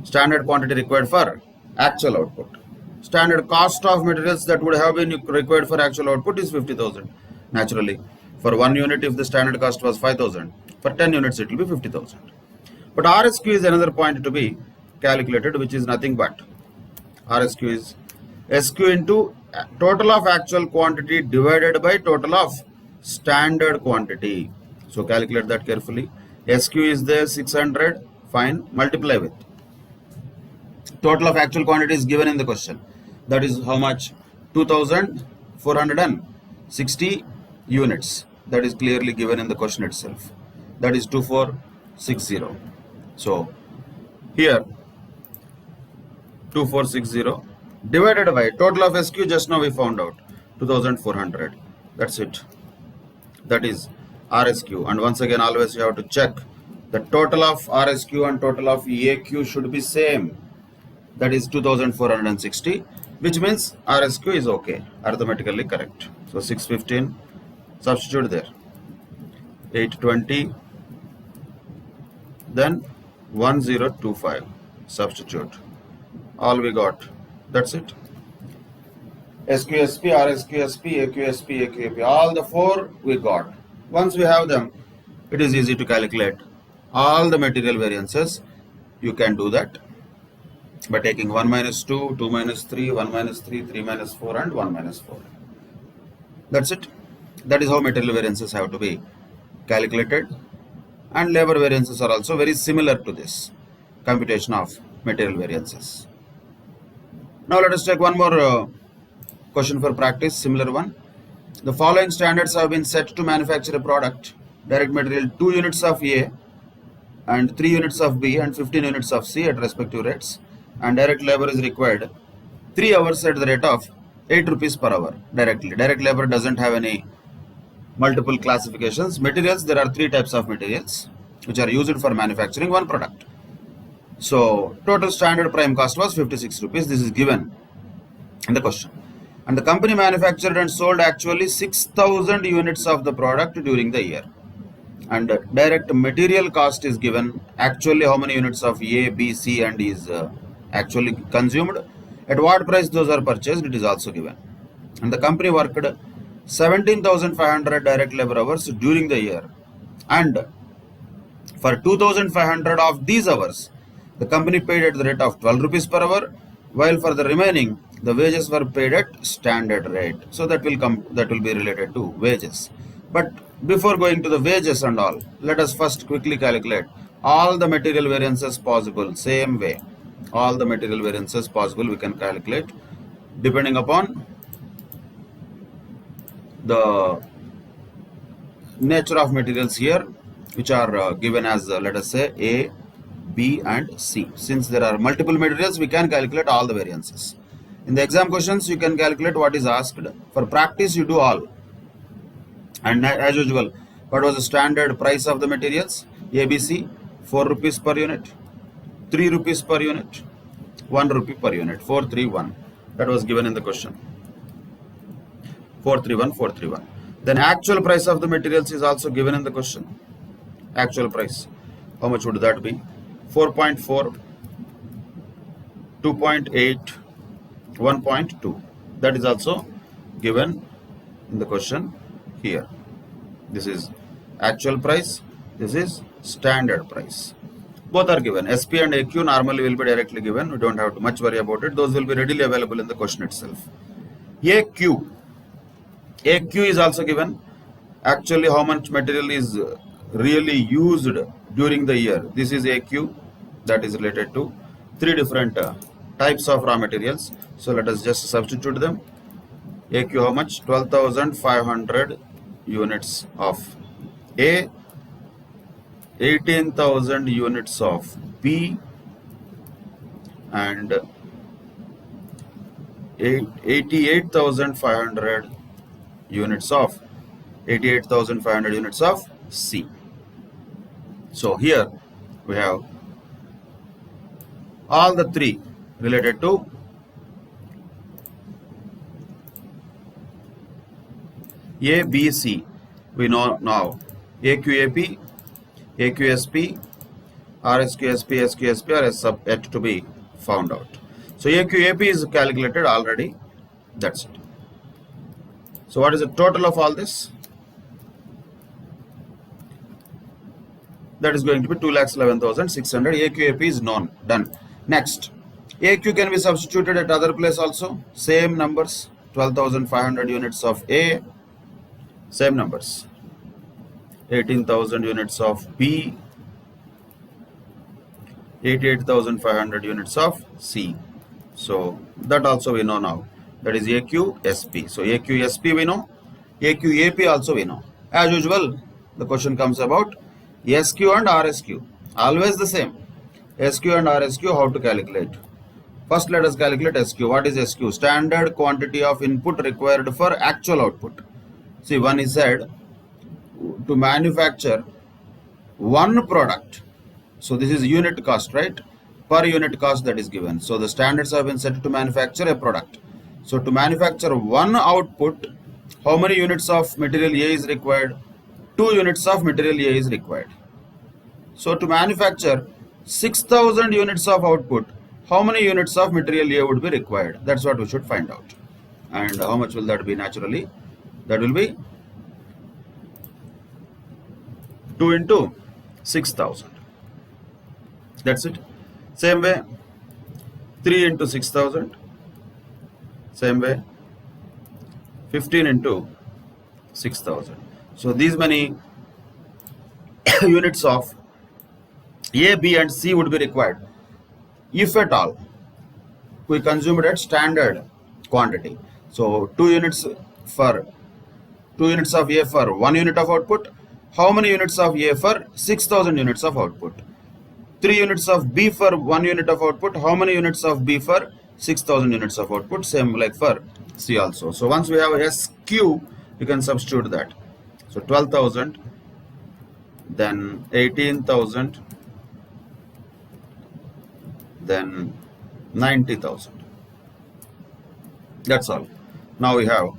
Standard quantity required for actual output. Standard cost of materials that would have been required for actual output is 50,000. Naturally, for 1 unit, if the standard cost was 5,000, for 10 units it will be 50,000. But RSQ is another point to be calculated, which is nothing but RSQ is SQ into total of actual quantity divided by total of standard quantity. So calculate that carefully. SQ is there 600, fine, multiply with total of actual quantity is given in the question. That is how much? 2,460 units. That is clearly given in the question itself. That is 2460. So here 2460 divided by total of SQ, just now we found out 2400. That's it. That is RSQ. And once again, always you have to check the total of RSQ and total of AQ should be same. That is 2460, which means RSQ is okay, arithmetically correct. So 615, substitute there. 820, then 1025, substitute. All we got. That's it. SQSP, RSQSP, AQSP, AQAP, all the 4 we got. Once we have them, it is easy to calculate all the material variances. You can do that by taking 1 minus 2, 2 minus 3, 1 minus 3, 3 minus 4 and 1 minus 4. That's it. That is how material variances have to be calculated, and labor variances are also very similar to this computation of material variances. Now let us take one more question for practice, similar one. The following standards have been set to manufacture a product: direct material 2 units of A and 3 units of B and 15 units of C at respective rates, and direct labor is required 3 hours at the rate of 8 rupees per hour directly. Direct labor doesn't have any multiple classifications. Materials, there are 3 types of materials which are used for manufacturing one product. So total standard prime cost was 56 rupees. This is given in the question. And the company manufactured and sold actually 6,000 units of the product during the year. And direct material cost is given. Actually how many units of A, B, C and D is actually consumed. At what price those are purchased, it is also given. And the company worked 17,500 direct labor hours during the year. And for 2,500 of these hours, the company paid at the rate of 12 rupees per hour, while for the remaining, the wages were paid at standard rate. So that will be related to wages. But before going to the wages and all, let us first quickly calculate all the material variances possible. Same way, all the material variances possible we can calculate depending upon the nature of materials here, which are given as let us say A, B and C. Since there are multiple materials, we can calculate all the variances. In the exam questions, you can calculate what is asked. For practice, you do all. And as usual, what was the standard price of the materials? ABC, 4 rupees per unit, 3 rupees per unit, 1 rupee per unit, 431. That was given in the question. 431, 431. Then actual price of the materials is also given in the question. Actual price. How much would that be? 4.4, 2.8, 1.2. That is also given in the question here. This is actual price. This is standard price. Both are given. SP and AQ normally will be directly given. We don't have to much worry about it. Those will be readily available in the question itself. AQ. AQ is also given. Actually, how much material is really used during the year. This is AQ, that is related to 3 different types of raw materials. So let us just substitute them. AQ how much? 12,500 units of A, 18,000 units of B and 88,500 units of C. So here we have all the 3 related to A, B, C. We know now AQAP, AQSP, RSQSP, SQSP are yet to be found out. So AQAP is calculated already. That's it. So what is the total of all this? That is going to be 2,11,600. AQAP is known. Done. Next, AQ can be substituted at other place also. Same numbers. 12,500 units of A. Same numbers. 18,000 units of B. 88,500 units of C. So that also we know now. That is AQSP. So AQSP we know. AQAP also we know. As usual, the question comes about SQ and RSQ. Always the same. SQ and RSQ, how to calculate? First let us calculate SQ. What is SQ? Standard quantity of input required for actual output. See, one is said to manufacture one product. So this is unit cost, right? Per unit cost that is given. So the standards have been set to manufacture a product. So to manufacture one output, how many units of material A is required? 2 units of material A is required. So to manufacture 6,000 units of output, how many units of material A would be required? That's what we should find out. And how much will that be naturally? That will be 2 into 6,000. That's it. Same way, 3 into 6,000. Same way, 15 into 6,000. So these many units of A, B and C would be required. If at all, we consumed at standard quantity. So 2 units of A for 1 unit of output. How many units of A for 6,000 units of output? 3 units of B for 1 unit of output. How many units of B for 6,000 units of output. Same like for C also. So once we have SQ, you can substitute that. So 12,000, then 18,000, then 90,000. That's all. Now we have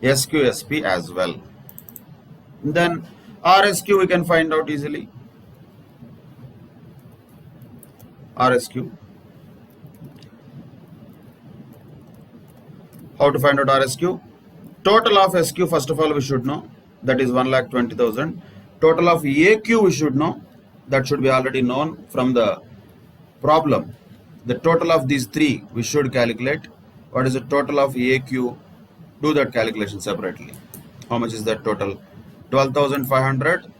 SQSP as well. Then RSQ we can find out easily. RSQ. How to find out RSQ? Total of SQ first of all we should know, that is 1,20,000. Total of AQ we should know, that should be already known from the problem. The total of these three we should calculate. What is the total of AQ? Do that calculation separately. How much is that total? 12,500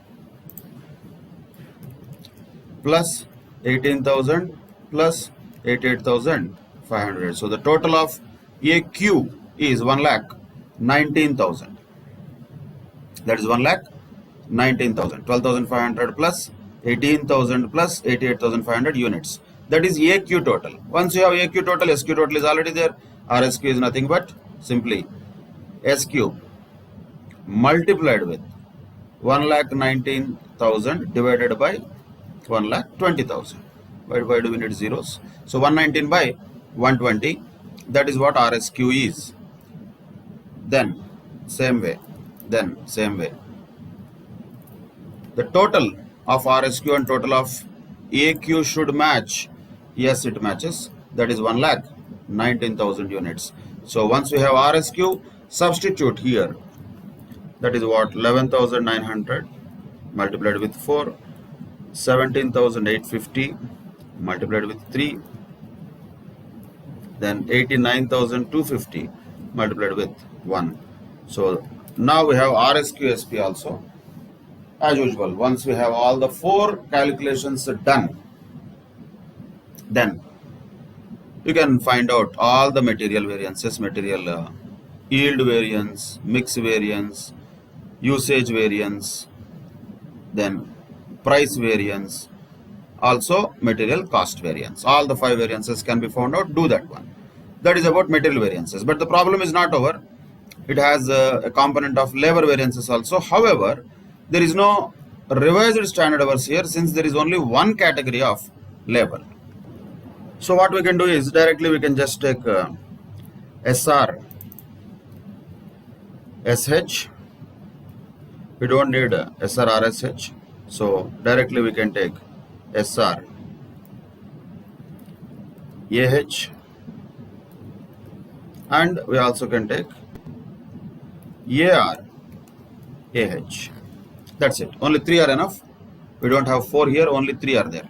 plus 18,000 plus 88,500. So the total of AQ is 1,19,000. That is 1,19,000. 12,500 plus 18,000 plus 88,500 units. That is AQ total. Once you have AQ total, SQ total is already there. RSQ is nothing but simply SQ multiplied with 1,19,000 divided by 1,20,000. Why do we need zeros? So 119 by 120, that is what RSQ is. Then same way. The total of RSQ and total of AQ should match. Yes, it matches. That is 1,19,000 units. So once we have RSQ, substitute here. That is what? 11,900 multiplied with 4, 17,850 multiplied with 3, then 89,250 multiplied with 1. So now we have RSQSP also. As usual, once we have all the 4 calculations done, then you can find out all the material variances, material yield variance, mix variance, usage variance, then price variance, also material cost variance. All the 5 variances can be found out. Do that one. That is about material variances. But the problem is not over. It has a component of labor variances also. However, there is no revised standard hours here since there is only one category of labor. So what we can do is directly we can just take SR SH. We don't need SR RSH. So directly we can take SR AH, and we also can take AR AH. That's it. Only 3 are enough. We don't have 4 here, only 3 are there.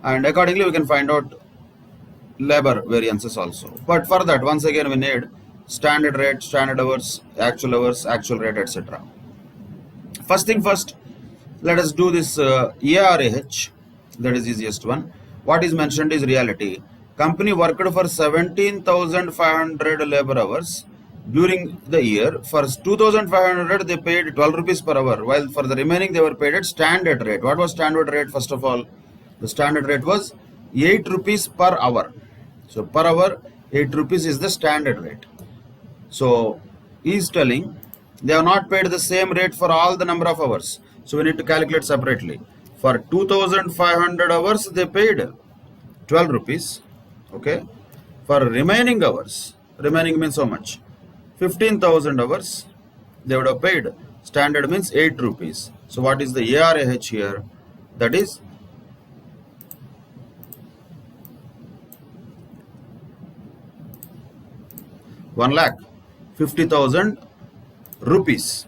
And accordingly we can find out labor variances also. But for that, once again we need standard rate, standard hours, actual rate, etc. First thing first, let us do this ARAH. That is easiest one. What is mentioned is reality. Company worked for 17,500 labor hours during the year. For 2,500 they paid 12 rupees per hour, while for the remaining they were paid at standard rate. What was standard rate? First of all, the standard rate was 8 rupees per hour. So per hour 8 rupees is the standard rate. So he is telling they have not paid the same rate for all the number of hours. So we need to calculate separately. For 2,500 hours they paid 12 rupees. Okay. For remaining hours, remaining means how much? 15,000 hours they would have paid. Standard means 8 rupees. So what is the ARAH here? That is 1,50,000 rupees.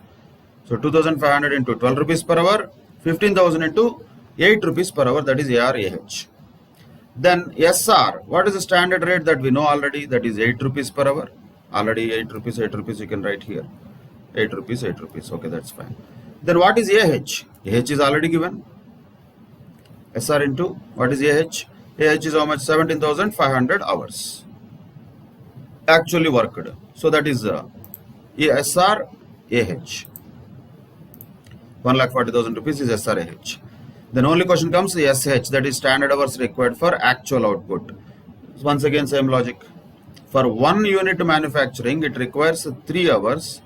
So 2,500 into 12 rupees per hour, 15,000 into 8 rupees per hour, that is ARAH. Then SR, what is the standard rate that we know already? That is 8 rupees per hour. Already 8 rupees you can write here. 8 rupees. Okay, that's fine. Then what is AH? AH is already given. SR into, what is AH? AH is how much? 17,500 hours actually worked. So that is SR AH. 1,40,000 rupees is SR AH. Then only question comes the SH, that is standard hours required for actual output. Once again same logic. For 1 unit manufacturing, it requires 3 hours.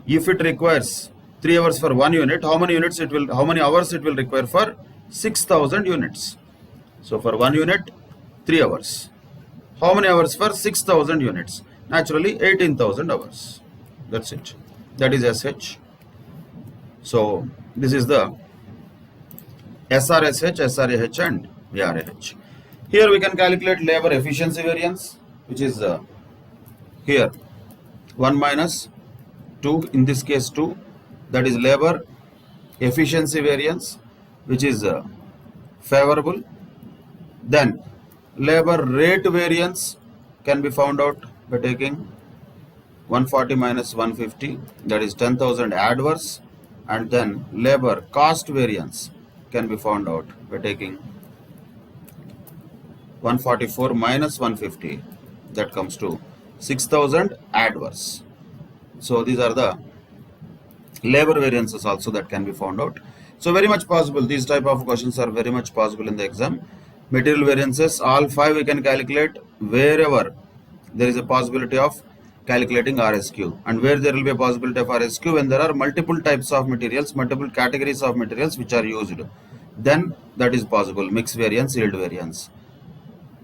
If it requires 3 hours for 1 unit, how many hours it will require for 6,000 units? So for 1 unit, 3 hours. How many hours for 6,000 units? Naturally, 18,000 hours. That's it. That is SH. So this is the SRSH, SRAH and ARAH. Here we can calculate labor efficiency variance, which is here 1 minus 2, in this case 2, that is labor efficiency variance, which is favorable. Then labor rate variance can be found out by taking 140 minus 150, that is 10,000 adverse, and then labor cost variance can be found out by taking 144 minus 150, that comes to 6,000 adverse. So these are the labor variances also that can be found out. So very much possible, these type of questions are very much possible in the exam. Material variances, all 5 we can calculate wherever there is a possibility of calculating RSQ, and where there will be a possibility of RSQ when there are multiple types of materials, multiple categories of materials which are used, then that is possible. Mix variance, yield variance.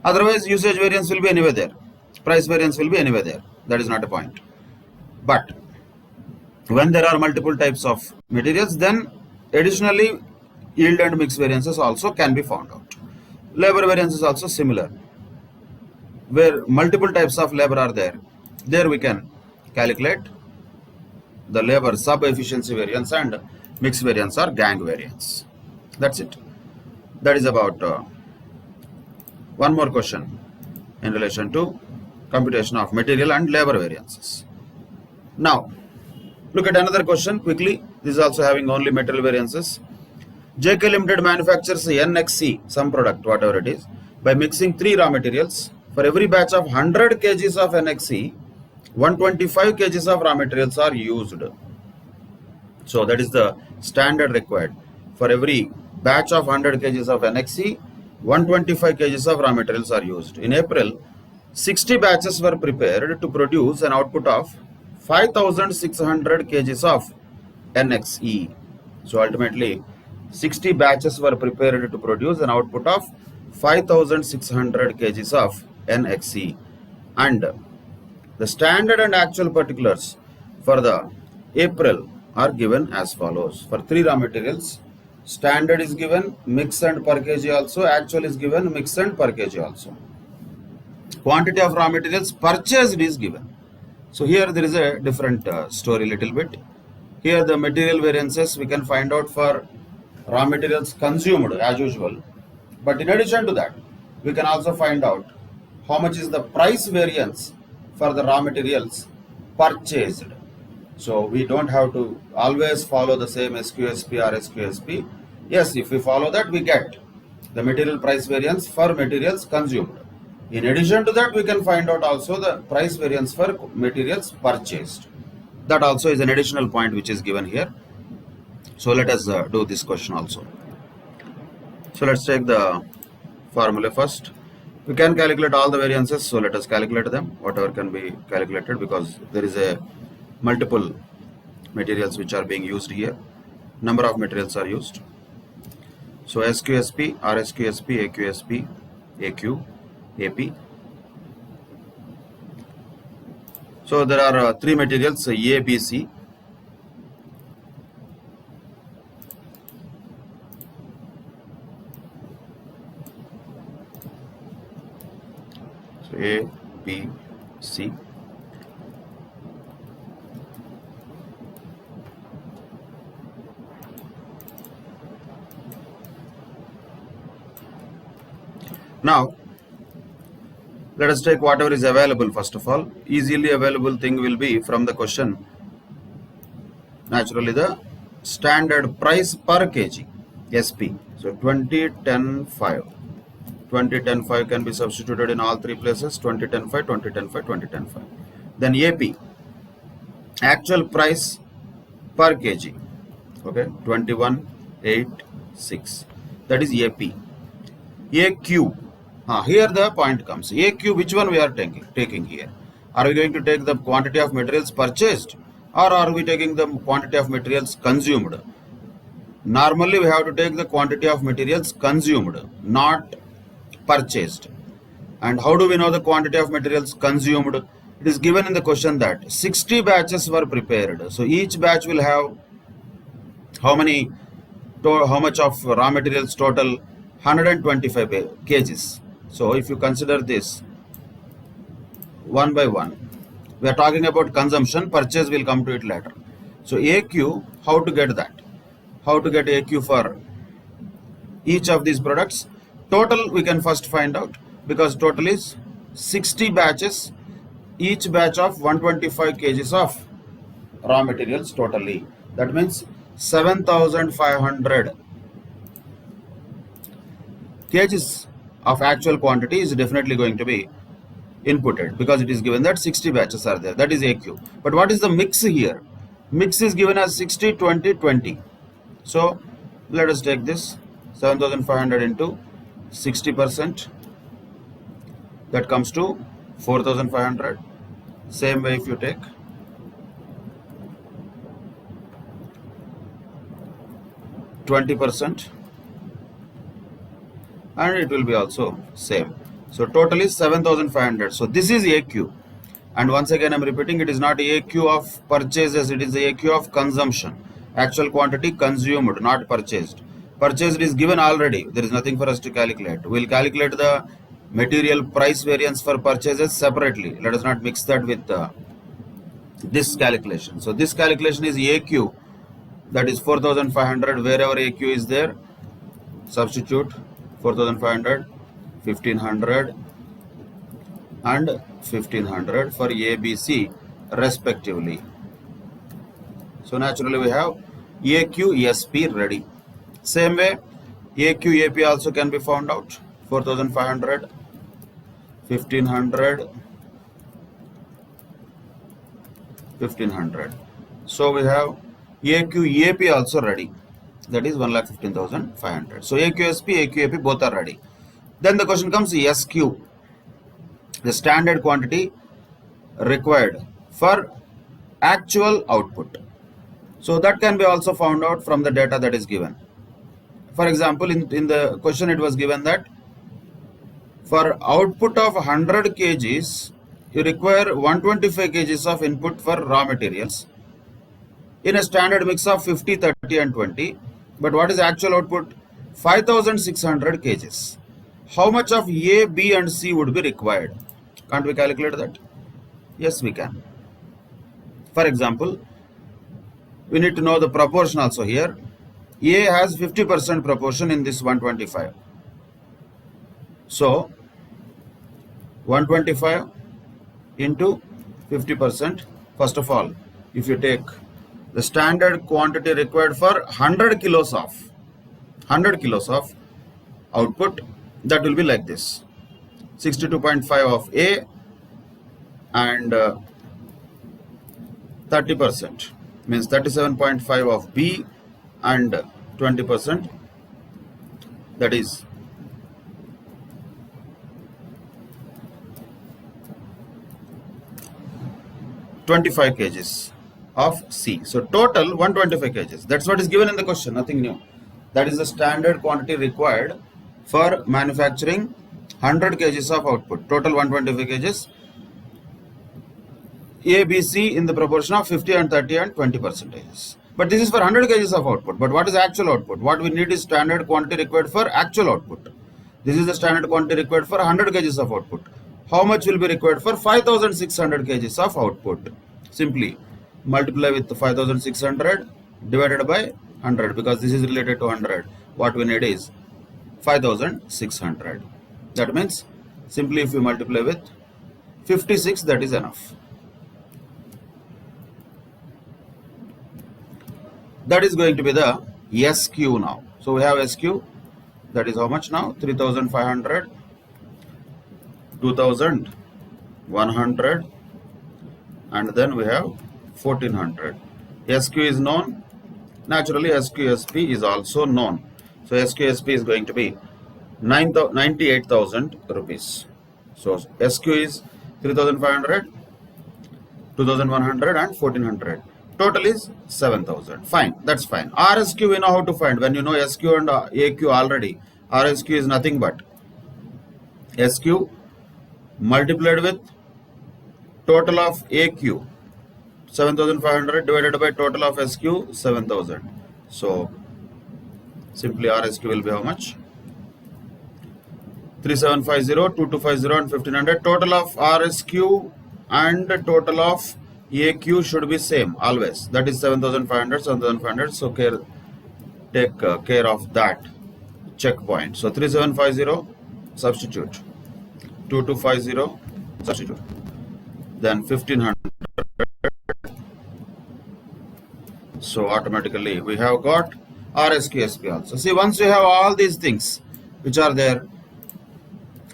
Otherwise, usage variance will be anywhere there, price variance will be anywhere there. That is not a point. But when there are multiple types of materials, then additionally yield and mix variances also can be found out. Labor variance is also similar. Where multiple types of labor are there, there we can calculate the labor sub-efficiency variance and mix variance or gang variance. That's it. That is about one more question in relation to computation of material and labor variances. Now, look at another question quickly. This is also having only material variances. JK Limited manufactures NXC, some product, whatever it is, by mixing 3 raw materials. For every batch of 100 kgs of NXC, 125 kgs of raw materials are used. So that is the standard required. For every batch of 100 kgs of NXC, 125 kgs of raw materials are used. In April, 60 batches were prepared to produce an output of 5,600 kgs of NXE. So ultimately, 60 batches were prepared to produce an output of 5,600 kgs of NXE. And the standard and actual particulars for the April are given as follows. For 3 raw materials, standard is given, mix and per kg also, actual is given, mix and per kg also. Quantity of raw materials purchased is given. So here there is a different story little bit. Here the material variances we can find out for raw materials consumed as usual. But in addition to that, we can also find out how much is the price variance for the raw materials purchased. So we don't have to always follow the same SQSP or SQSP. Yes, if we follow that, we get the material price variance for materials consumed. In addition to that, we can find out also the price variance for materials purchased. That also is an additional point which is given here. So let us do this question also. So let's take the formula first. We can calculate all the variances, so let us calculate them, whatever can be calculated, because there is a multiple materials which are being used here. Number of materials are used. So SQSP, RSQSP, AQSP, AQ, AP. So there are 3 materials, A, B, C. So A, B, C. Now, let us take whatever is available first of all. Easily available thing will be from the question, naturally the standard price per kg, SP. So 20, 10, 5. 20, 10, 5 can be substituted in all 3 places, 20, 10, 5, 20, 10, 5, 20, 10, 5. Then AP, actual price per kg, okay, 21, 8, 6. That is AP. AQ. Here the point comes. AQ, which one we are taking here? Are we going to take the quantity of materials purchased, or are we taking the quantity of materials consumed? Normally we have to take the quantity of materials consumed, not purchased. And how do we know the quantity of materials consumed? It is given in the question that 60 batches were prepared. So each batch will have how much of raw materials total? 125 kgs. So if you consider this one by one, we are talking about consumption, purchase will come to it later. So AQ, how to get that? How to get AQ for each of these products? Total we can first find out, because total is 60 batches, each batch of 125 kgs of raw materials totally. That means 7,500 kgs of actual quantity is definitely going to be inputted, because it is given that 60 batches are there. That is AQ. But what is the mix here? Mix is given as 60, 20, 20. So let us take this 7,500 into 60%. That comes to 4,500. Same way if you take 20%, and it will be also same. So total is 7,500. So this is AQ. And once again I am repeating, it is not AQ of purchases, it is AQ of consumption. Actual quantity consumed, not purchased. Purchased is given already. There is nothing for us to calculate. We will calculate the material price variance for purchases separately. Let us not mix that with this calculation. So this calculation is AQ, that is 4,500. Wherever AQ is there, substitute 4,500, 1,500 and 1,500 for A, B, C respectively. So naturally we have AQ, SP ready. Same way AQ, AP also can be found out. 4,500, 1,500, 1,500. So we have AQ, AP also ready. That is 1,15,500. So AQ, SP, AQ, AP both are ready. Then the question comes SQ, the standard quantity required for actual output. So that can be also found out from the data that is given. For example, in the question it was given that for output of 100 kgs, you require 125 kgs of input for raw materials in a standard mix of 50, 30 and 20. But what is actual output? 5,600 kgs. How much of A, B and C would be required? Can't we calculate that? Yes, we can. For example, we need to know the proportion also here. A has 50% proportion in this 125. So 125 into 50%. First of all, if you take the standard quantity required for 100 kilos of output, that will be like this: 62.5 of A and 30% means 37.5 of B and 20%, that is 25 kgs of C. So total 125 kgs. That's what is given in the question, nothing new. That is the standard quantity required for manufacturing 100 kgs of output. Total 125 kgs. A, B, C in the proportion of 50 and 30 and 20%. But this is for 100 kgs of output. But what is actual output? What we need is standard quantity required for actual output. This is the standard quantity required for 100 kgs of output. How much will be required for 5,600 kgs of output? Simply multiply with 5,600 divided by 100, because this is related to 100. What we need is 5,600. That means simply if you multiply with 56, that is enough. That is going to be the SQ now. So we have SQ, that is how much now? 3,500, 2,100 and then we have 1,400. SQ is known. Naturally SQSP is also known. So SQSP is going to be 98,000 rupees. So SQ is 3,500, 2100 and 1400. Total is 7000. Fine, that's fine. RSQ we know how to find. When you know SQ and AQ already, RSQ is nothing but SQ multiplied with total of AQ 7500 divided by total of SQ 7000. So simply RSQ will be how much? 3750, 2250 and 1500. Total of RSQ and total of AQ should be same always. That is 7500, 7500. So take care of that checkpoint. So 3750 substitute, 2250 substitute, then 1500. So automatically we have got RSQ SP also. See, once you have all these things which are there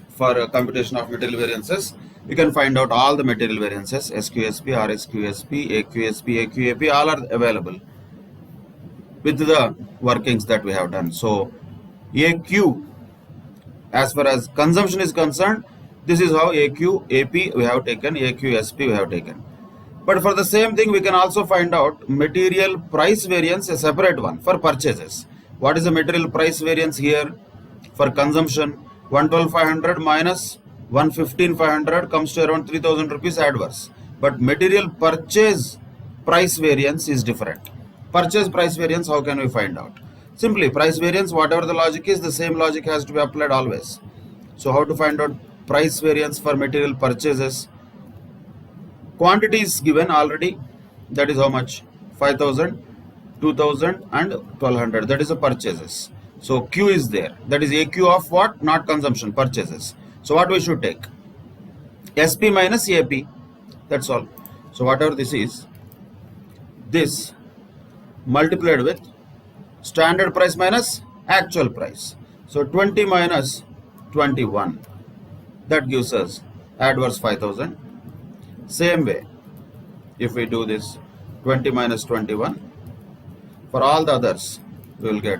for computation of material variances, you can find out all the material variances, SQSP, RSQSP, AQSP, AQAP, all are available with the workings that we have done. So AQ, as far as consumption is concerned, this is how AQ, AP we have taken, AQ, SP we have taken. But for the same thing, we can also find out material price variance, a separate one for purchases. What is the material price variance here for consumption? 112,500 minus 115,500 comes to around 3,000 rupees adverse. But material purchase price variance is different. Purchase price variance, how can we find out? Simply price variance, whatever the logic is, the same logic has to be applied always. So how to find out price variance for material purchases? Quantity is given already, that is how much? 5,000, 2,000 and 1,200, that is the purchases. So Q is there, that is AQ of what? Not consumption, purchases. So what we should take? SP minus AP, that's all. So whatever this is, this multiplied with standard price minus actual price. So 20 minus 21, that gives us adverse 5,000. Same way, if we do this 20 minus 21, for all the others, we will get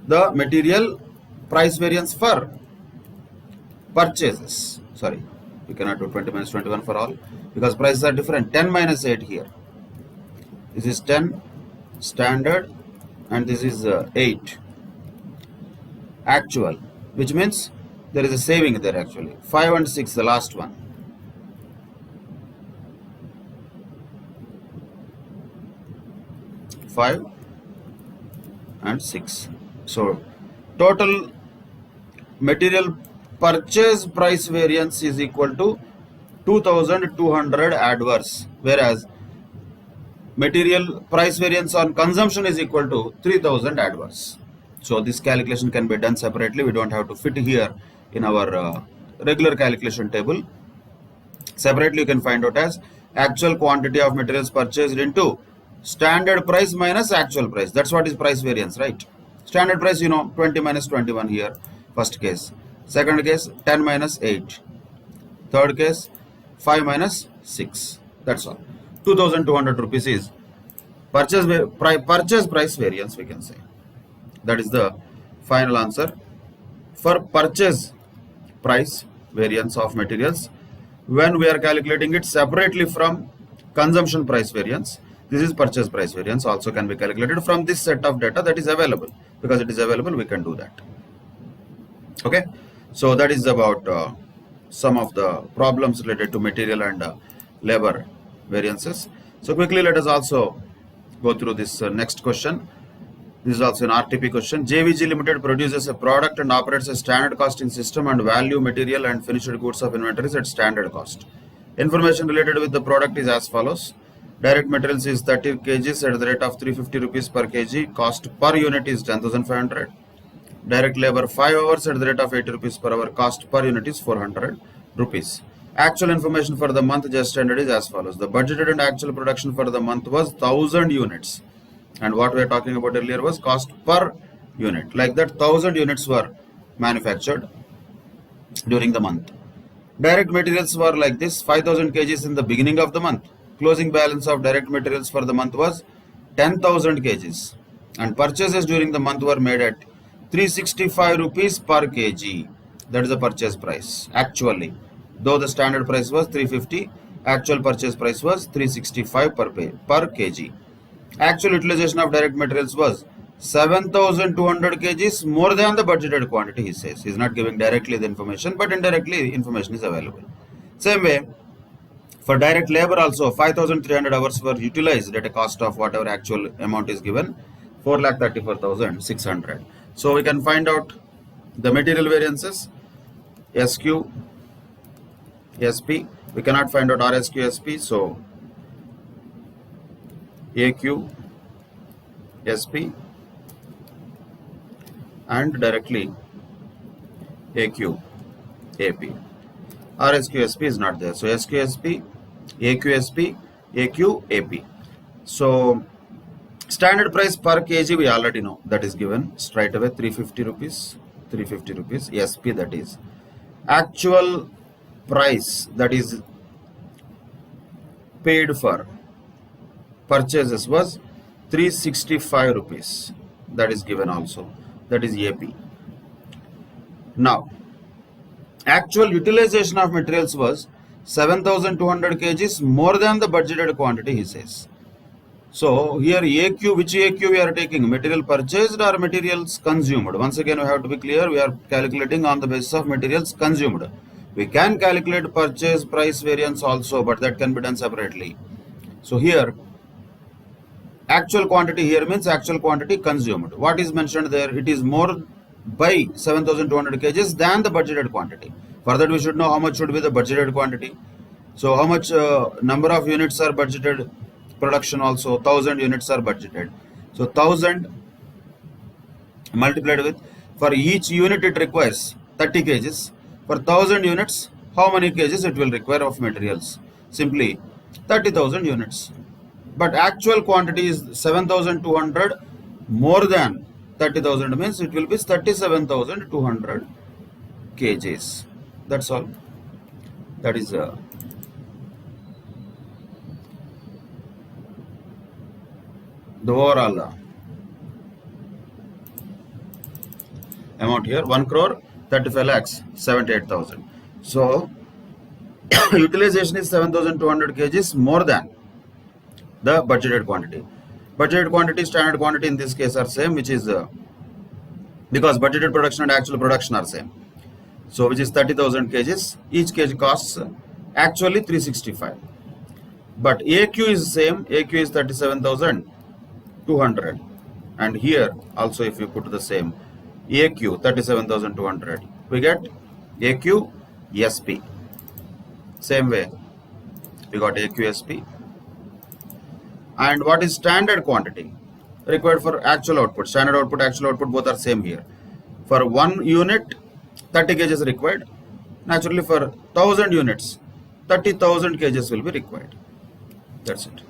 the material price variance for purchases. Sorry, we cannot do 20 minus 21 for all because prices are different. 10 minus 8 here. This is 10 standard and this is 8 actual, which means there is a saving there actually. 5 and 6, the last one. 5 and 6. So total material purchase price variance is equal to 2,200 adverse, whereas material price variance on consumption is equal to 3,000 adverse. So this calculation can be done separately. We don't have to fit here in our regular calculation table. Separately you can find out as actual quantity of materials purchased into standard price minus actual price. That's what is price variance, right? Standard price, you know, 20 minus 21 here, first case. Second case, 10 minus 8. Third case, 5 minus 6. That's all. 2,200 rupees is purchase price variance, we can say. That is the final answer for purchase price variance of materials when we are calculating it separately from consumption price variance. This is purchase price variance, also can be calculated from this set of data that is available. Because it is available, we can do that. Okay, so that is about some of the problems related to material and labor variances. So quickly let us also go through this next question. This is also an RTP question. JVG Limited produces a product and operates a standard costing system and value material and finished goods of inventories at standard cost. Information related with the product is as follows. Direct materials is 30 kgs at the rate of 350 rupees per kg. Cost per unit is 10,500. Direct labor 5 hours at the rate of 80 rupees per hour. Cost per unit is 400 rupees. Actual information for the month just ended is as follows. The budgeted and actual production for the month was 1,000 units. And what we are talking about earlier was cost per unit. Like that 1,000 units were manufactured during the month. Direct materials were like this, 5,000 kgs in the beginning of the month. Closing balance of direct materials for the month was 10,000 kgs. And purchases during the month were made at 365 rupees per kg. That is the purchase price actually. Though the standard price was 350, Actual purchase price was 365 per kg. Actual utilization of direct materials was 7,200 kgs, more than the budgeted quantity, he says. He is not giving directly the information, but indirectly information is available. Same way, for direct labor also, 5,300 hours were utilized at a cost of whatever actual amount is given, 4,34,600. So we can find out the material variances, SQ, SP. We cannot find out RSQ, SP, so AQ, SP, and directly AQ, AP. RSQ, SP is not there. So SQ, SP, AQ, SP, AQ, AP. So standard price per kg we already know, that is given straight away, 350 rupees, 350 rupees, SP, that is. Actual price that is paid for purchases was 365 rupees, that is given also, that is AP. Now actual utilization of materials was 7,200 kgs, more than the budgeted quantity, he says. So here AQ, which AQ we are taking, material purchased or materials consumed? Once again we have to be clear, we are calculating on the basis of materials consumed. We can calculate purchase price variance also, but that can be done separately. So here actual quantity here means actual quantity consumed. What is mentioned there? It is more by 7,200 kgs than the budgeted quantity. For that we should know how much should be the budgeted quantity. So how much number of units are budgeted, production also 1,000 units are budgeted. So 1,000 multiplied with, for each unit it requires 30 kgs. For 1,000 units, how many kgs it will require of materials? Simply 30,000 units. But actual quantity is 7,200, more than 30,000 means it will be 37,200 kgs. That's all. That is the overall amount here, 1 crore 35 lakhs 78,000. So utilization is 7,200 kgs, more than the budgeted quantity. Budgeted quantity, standard quantity in this case are same, which is because budgeted production and actual production are same. So which is 30,000 kgs. Each kg costs actually 365. But AQ is same. AQ is 37,200. And here also if you put the same AQ 37,200, we get AQ SP. Same way we got AQ SP. And what is standard quantity required for actual output? Standard output, actual output, both are same here. For 1 unit, 30 kgs required. Naturally, for 1,000 units, 30,000 kgs will be required. That's it.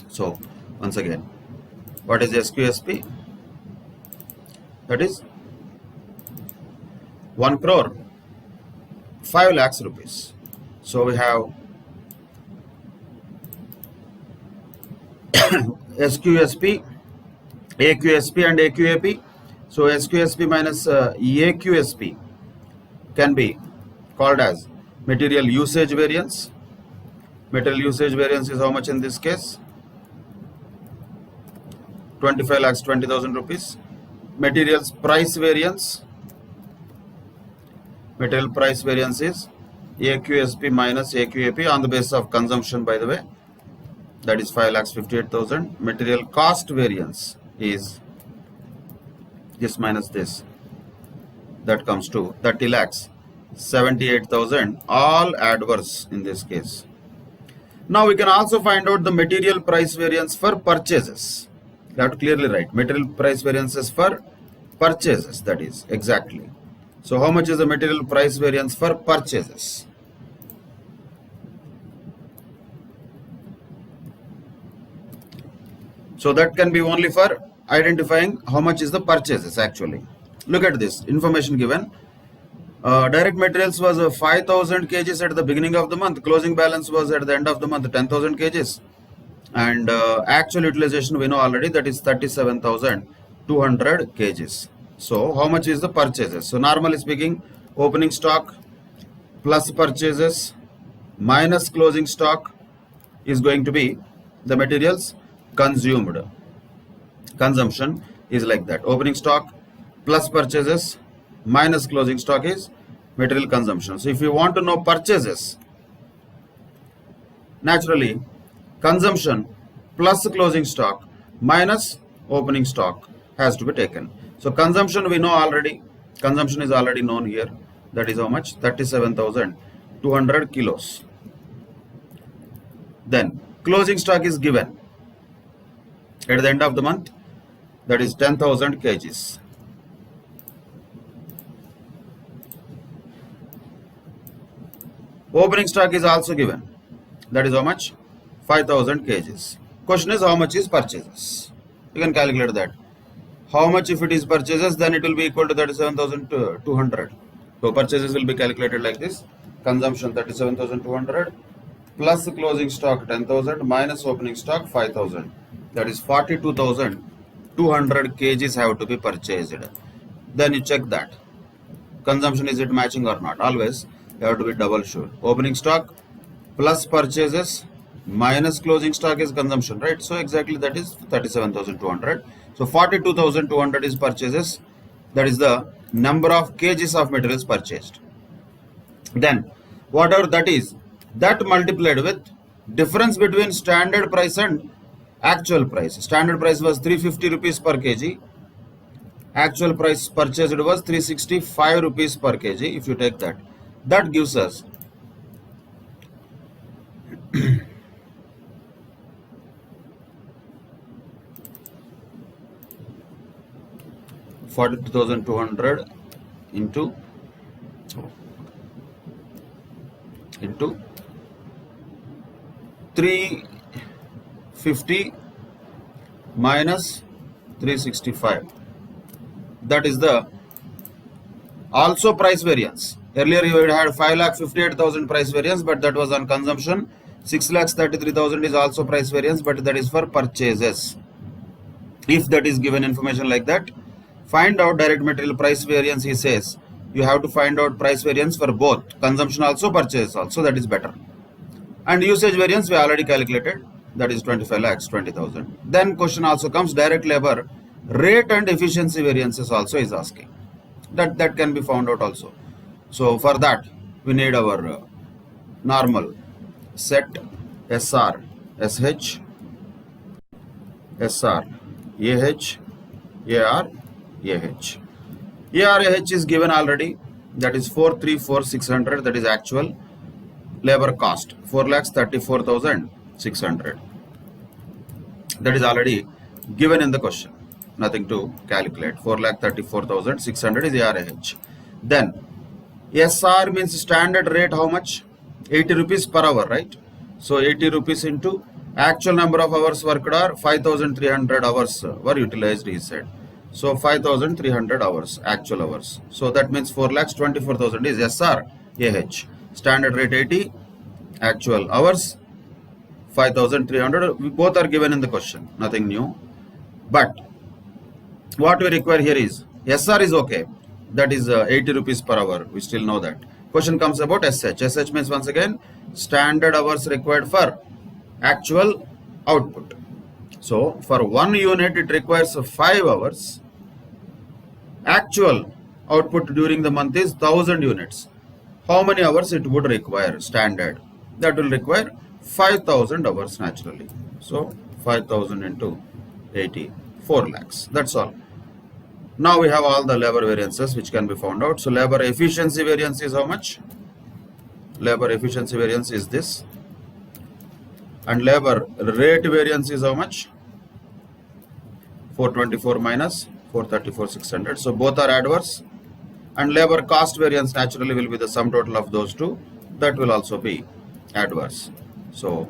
So, once again, what is SQSP? That is 1 crore 5 lakhs rupees. So, we have SQSP, AQSP and AQAP. So SQSP minus AQSP can be called as material usage variance. Material usage variance is how much in this case? 25 lakhs 20,000 rupees. Materials price variance. Material price variance is AQSP minus AQAP on the basis of consumption, by the way. That is 5 lakhs 58,000. Material cost variance is this minus this. That comes to 30 lakhs 78,000. All adverse in this case. Now we can also find out the material price variance for purchases. You have to clearly write material price variances for purchases. That is exactly. So how much is the material price variance for purchases? So that can be only for identifying how much is the purchases actually. Look at this information given. Direct materials was 5,000 kgs at the beginning of the month. Closing balance was at the end of the month 10,000 kgs. And actual utilization we know already, that is 37,200 kgs. So how much is the purchases? So normally speaking, opening stock plus purchases minus closing stock is going to be the materials consumed. Consumption is like that. Opening stock plus purchases minus closing stock is material consumption. So if you want to know purchases, naturally consumption plus closing stock minus opening stock has to be taken. So consumption we know already. Consumption is already known here. That is how much? 37,200 kilos. Then closing stock is given at the end of the month. That is 10,000 kgs. Opening stock is also given. That is how much? 5,000 kgs. Question is how much is purchases. You can calculate that. How much if it is purchases, then it will be equal to 37,200. So purchases will be calculated like this. Consumption 37,200 plus closing stock 10,000 minus opening stock 5,000. That is 42,200 kgs have to be purchased. Then you check that. Consumption, is it matching or not? Always you have to be double sure. Opening stock plus purchases minus closing stock is consumption, right? So exactly that is 37,200. So 42,200 is purchases. That is the number of kgs of materials purchased. Then whatever that is, that multiplied with difference between standard price and actual price. Standard price was 350 rupees per kg. Actual price purchased was 365 rupees per kg. If you take that, that gives us 42,200 into 350 minus 365. That is the also price variance. Earlier you had 5,58,000 price variance, but that was on consumption. 6,33,000 is also price variance, but that is for purchases. If that is given information like that, find out direct material price variance. He says you have to find out price variance for both consumption also, purchase also. That is better. And usage variance we already calculated. That is 25 lakhs 20,000. Then question also comes, direct labor rate and efficiency variances also is asking. That can be found out also. So for that we need our normal set SR, SH, SR, AH, AR, AH. ARAH is given already. That is 434,600. That is actual labor cost. 4,34,600. That is already given in the question. Nothing to calculate. 4,34,600 is ARAH. Then SR means standard rate. How much? 80 rupees per hour, right? So 80 rupees into actual number of hours worked are 5,300 hours were utilized, he said. So 5,300 hours, actual hours. So that means 4,24,000 is SR AH. Standard rate 80, actual hours 5,300. Both are given in the question. Nothing new. But what we require here is SR is okay. That is 80 rupees per hour. We still know that. Question comes about SH. SH means once again standard hours required for actual output. So for 1 unit it requires 5 hours. Actual output during the month is 1,000 units. How many hours it would require standard? That will require 5,000 hours naturally. So 5,000 into 80, 4 lakhs. That's all. Now we have all the labor variances which can be found out. So labor efficiency variance is how much? Labor efficiency variance is this. And labor rate variance is how much? 424 minus 434,600. So both are adverse. And labor cost variance naturally will be the sum total of those two. That will also be adverse. So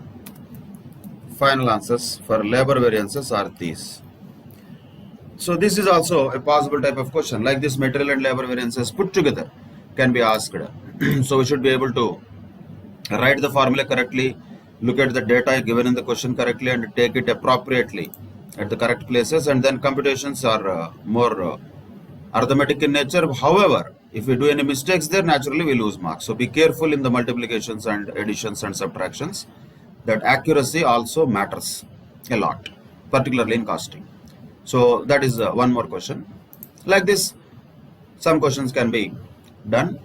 final answers for labor variances are these. So this is also a possible type of question. Like this, material and labor variances put together can be asked. So we should be able to write the formula correctly, look at the data given in the question correctly, and take it appropriately at the correct places. And then computations are more arithmetic in nature. However, If we do any mistakes there, naturally we lose marks. So be careful in the multiplications and additions and subtractions. That accuracy also matters a lot, particularly in costing. So that is one more question. Like this, some questions can be done.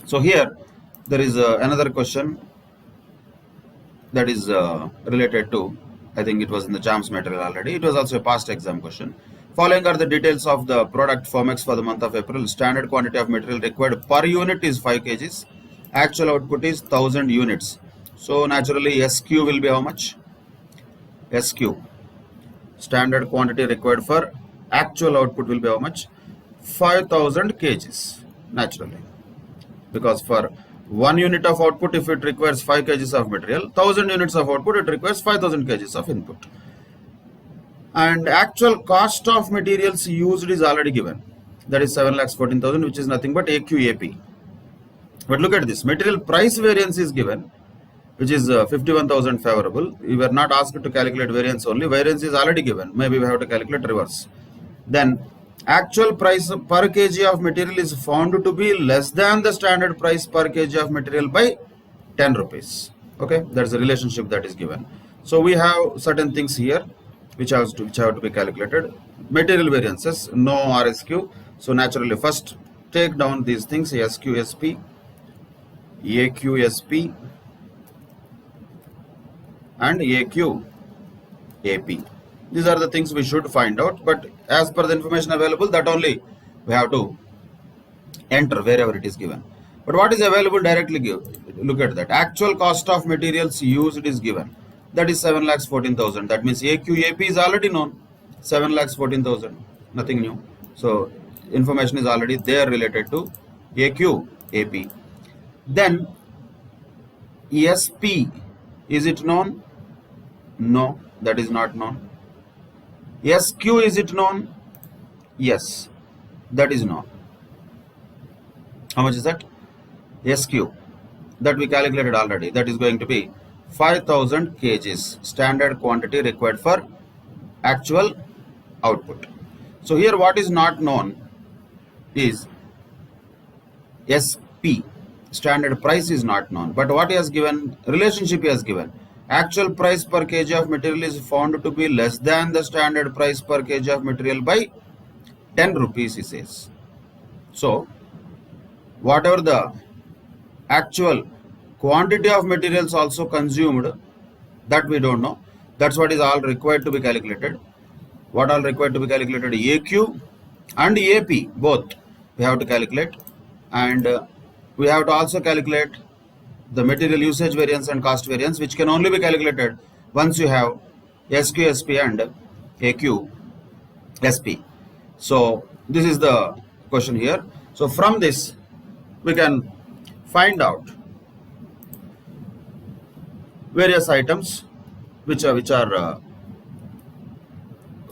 So here there is another question that is related to, I think it was in the JAMS material already. It was also a past exam question. Following are the details of the product Formex for the month of April. Standard quantity of material required per unit is 5 kgs. Actual output is 1000 units. So naturally SQ will be how much? SQ. Standard quantity required for actual output will be how much? 5000 kgs. Naturally. Because for 1 unit of output, if it requires 5 kgs of material, 1000 units of output, it requires 5000 kgs of input. And actual cost of materials used is already given. That is 7,14,000, which is nothing but AQAP. But look at this. Material price variance is given, which is 51,000 favorable. We were not asked to calculate variance only. Variance is already given. Maybe we have to calculate reverse. Then actual price per kg of material is found to be less than the standard price per kg of material by 10 rupees. Okay, that's the relationship that is given. So we have certain things here which have to be calculated. Material variances, no RSQ. So naturally first take down these things, SQSP, AQSP and AQAP. These are the things we should find out, but as per the information available, that only we have to enter wherever it is given. But what is available directly give? Look at that. Actual cost of materials used is given. That is 7,14,000. That means AQAP is already known. 7,14,000. Nothing new. So information is already there related to AQAP. Then ESP, is it known? No, that is not known. SQ, is it known? Yes, that is known. How much is that? SQ, that we calculated already. That is going to be 5,000 kgs, standard quantity required for actual output. So here what is not known is SP, standard price is not known. But what he has given, relationship he has given. Actual price per kg of material is found to be less than the standard price per kg of material by 10 rupees, he says. So whatever the actual quantity of materials also consumed, that we don't know. That's what is all required to be calculated. What all required to be calculated? AQ and AP, both we have to calculate. And we have to also calculate the material usage variance and cost variance, which can only be calculated once you have SQSP and AQSP. So this is the question here. So from this we can find out various items which are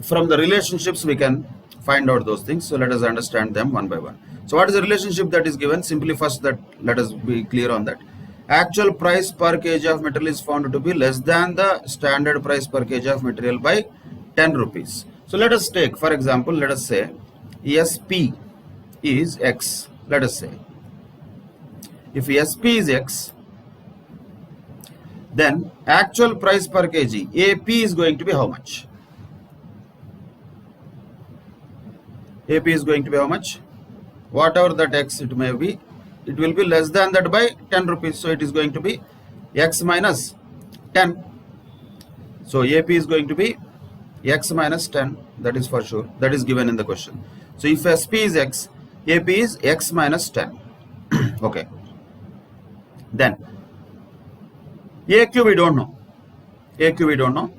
from the relationships we can find out those things. So let us understand them one by one. So what is the relationship that is given? Simply first that let us be clear on that. Actual price per kg of material is found to be less than the standard price per kg of material by 10 rupees. So let us take, for example, let us say SP is X. Let us say if SP is X, then actual price per kg AP is going to be how much? AP is going to be how much? Whatever that X it may be, it will be less than that by 10 rupees. So it is going to be X minus 10. So AP is going to be X minus 10. That is for sure. That is given in the question. So if SP is X, AP is X minus 10. Okay. Then AQ we don't know. AQ we don't know.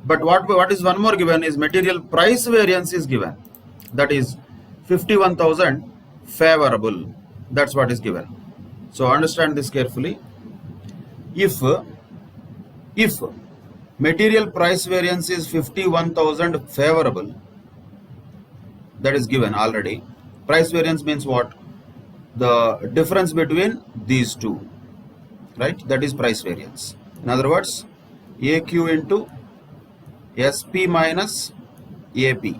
But what is one more given is material price variance is given. That is 51,000 favorable. That's what is given. So understand this carefully. If material price variance is 51,000 favorable, that is given already. Price variance means what? The difference between these two, right? That is price variance. In other words, AQ into SP minus AP,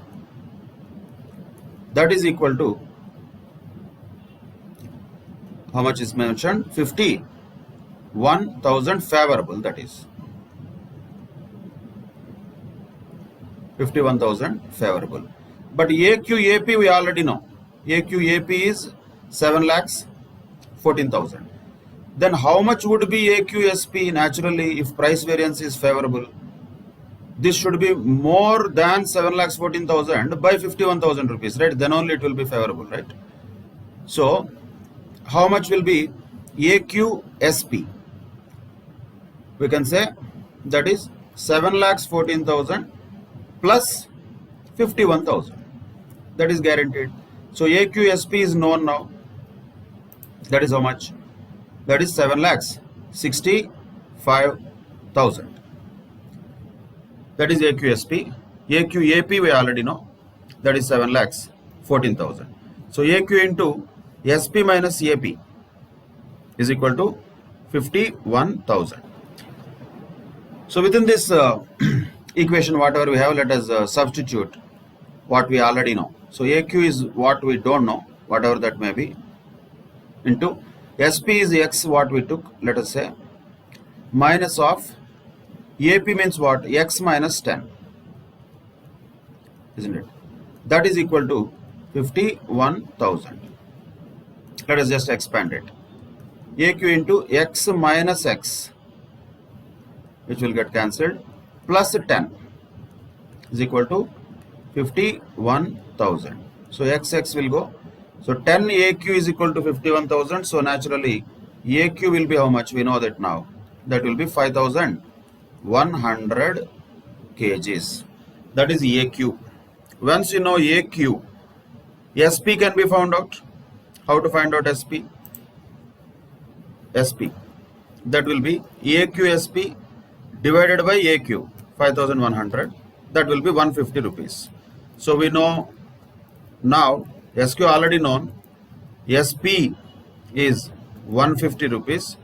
that is equal to how much is mentioned? 51,000 favorable, that is 51,000 favorable. But AQAP we already know. AQAP is 7,14,000. Then how much would be AQSP naturally if price variance is favorable? This should be more than 7,14,000 by 51,000 rupees, right? Then only it will be favorable, right? So how much will be AQSP? We can say that is 7,14,000 plus 51,000. That is guaranteed. So AQSP is known now. That is how much? That is 7,65,000. That is AQSP. AQAP we already know. That is 7,14,000. So AQ into SP minus AP is equal to 51,000. So within this equation, whatever we have, let us substitute what we already know. So AQ is what we don't know, whatever that may be, into SP is X, what we took, let us say, minus of AP means what? X minus 10, isn't it? That is equal to 51,000. Let us just expand it. AQ into X minus X, which will get cancelled, plus 10 is equal to 51,000. So XX will go. So 10 AQ is equal to 51,000. So naturally AQ will be how much? We know that now. That will be 5,100 kgs. That is AQ. Once you know AQ, SP can be found out. How to find out SP? SP. That will be AQSP divided by AQ, 5,100. That will be 150 rupees. So we know now SQ already known. SP is 150 rupees.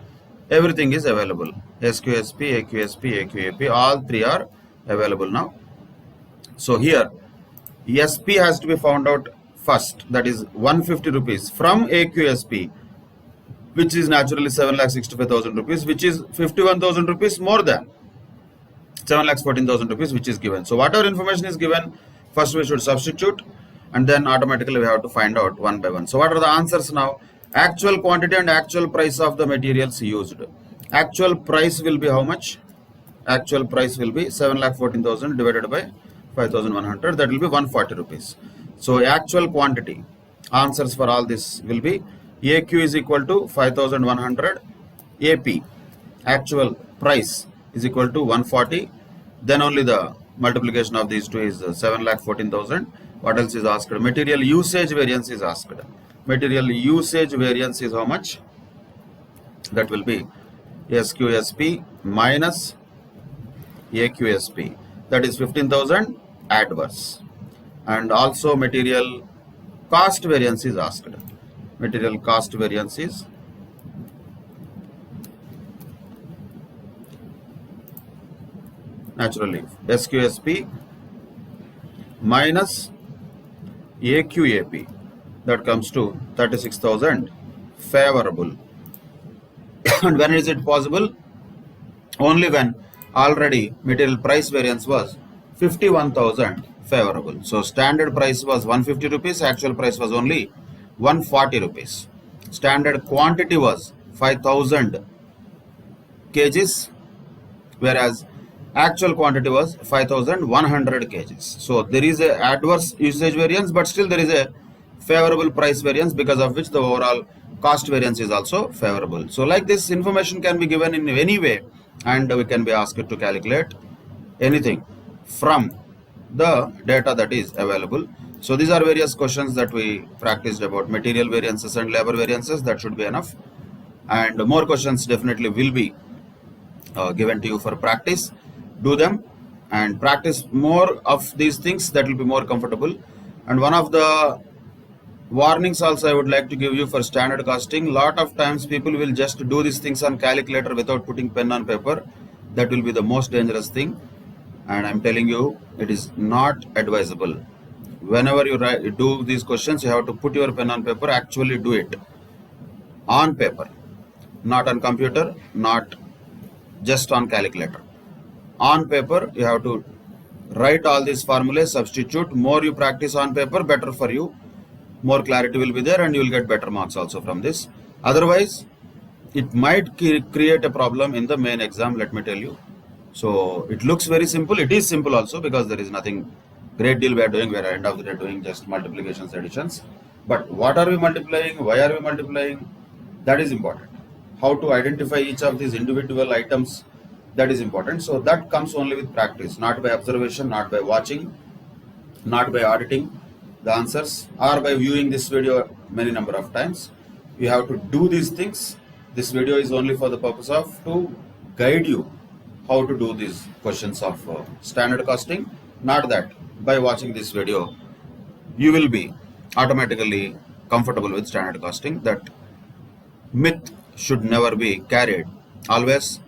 Everything is available. SQSP, AQSP, AQAP, all three are available now. So here SP has to be found out first. That is 150 rupees from AQSP, which is naturally 7,65,000 rupees, which is 51,000 rupees more than 7,14,000 rupees, which is given. So whatever information is given, first we should substitute, and then automatically we have to find out one by one. So what are the answers now? Actual quantity and actual price of the materials used. Actual price will be how much? Actual price will be 7,14,000 divided by 5,100. That will be 140 rupees. So actual quantity, answers for all this will be AQ is equal to 5,100, AP actual price is equal to 140. Then only the multiplication of these two is 7,14,000. What else is asked? Material usage variance is asked. Material usage variance is how much? That will be SQSP minus AQSP. That is 15,000 adverse. And also material cost variance is asked. Material cost variance is naturally SQSP minus AQAP. That comes to 36,000 favorable. And when is it possible? Only when already material price variance was 51,000 favorable. So standard price was 150 rupees, actual price was only 140 rupees. Standard quantity was 5,000 kgs, whereas actual quantity was 5,100 kgs. So there is a adverse usage variance, but still there is a favorable price variance, because of which the overall cost variance is also favorable. So like this information can be given in any way, and we can be asked to calculate anything from the data that is available. So these are various questions that we practiced about material variances and labor variances. That should be enough, and more questions definitely will be given to you for practice. Do them and practice more of these things. That will be more comfortable. And one of the warnings also I would like to give you for standard costing: lot of times people will just do these things on calculator without putting pen on paper. That will be the most dangerous thing, and I'm telling you, it is not advisable. Whenever you do these questions, you have to put your pen on paper, actually do it. on paper, not on computer, not just on calculator. On paper, you have to write all these formulas, substitute. More you practice on paper, better for you. More clarity will be there and you will get better marks also from this. Otherwise, it might create a problem in the main exam, let me tell you. So it looks very simple. It is simple also because there is nothing great deal we are doing. We are at the end of the day doing just multiplications, additions. But what are we multiplying? Why are we multiplying? That is important. How to identify each of these individual items, that is important. So that comes only with practice, not by observation, not by watching, not by auditing the answers, or by viewing this video many number of times. You have to do these things. This video is only for the purpose of to guide you how to do these questions of standard costing. Not that by watching this video you will be automatically comfortable with standard costing. That myth should never be carried. Always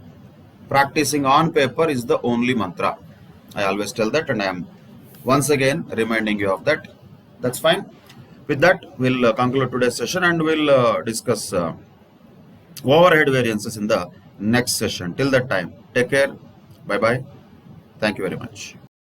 practicing on paper is the only mantra. I always tell that, and I am once again reminding you of that. That's fine. With that, we'll conclude today's session and we'll discuss overhead variances in the next session. Till that time, take care. Bye bye. Thank you very much.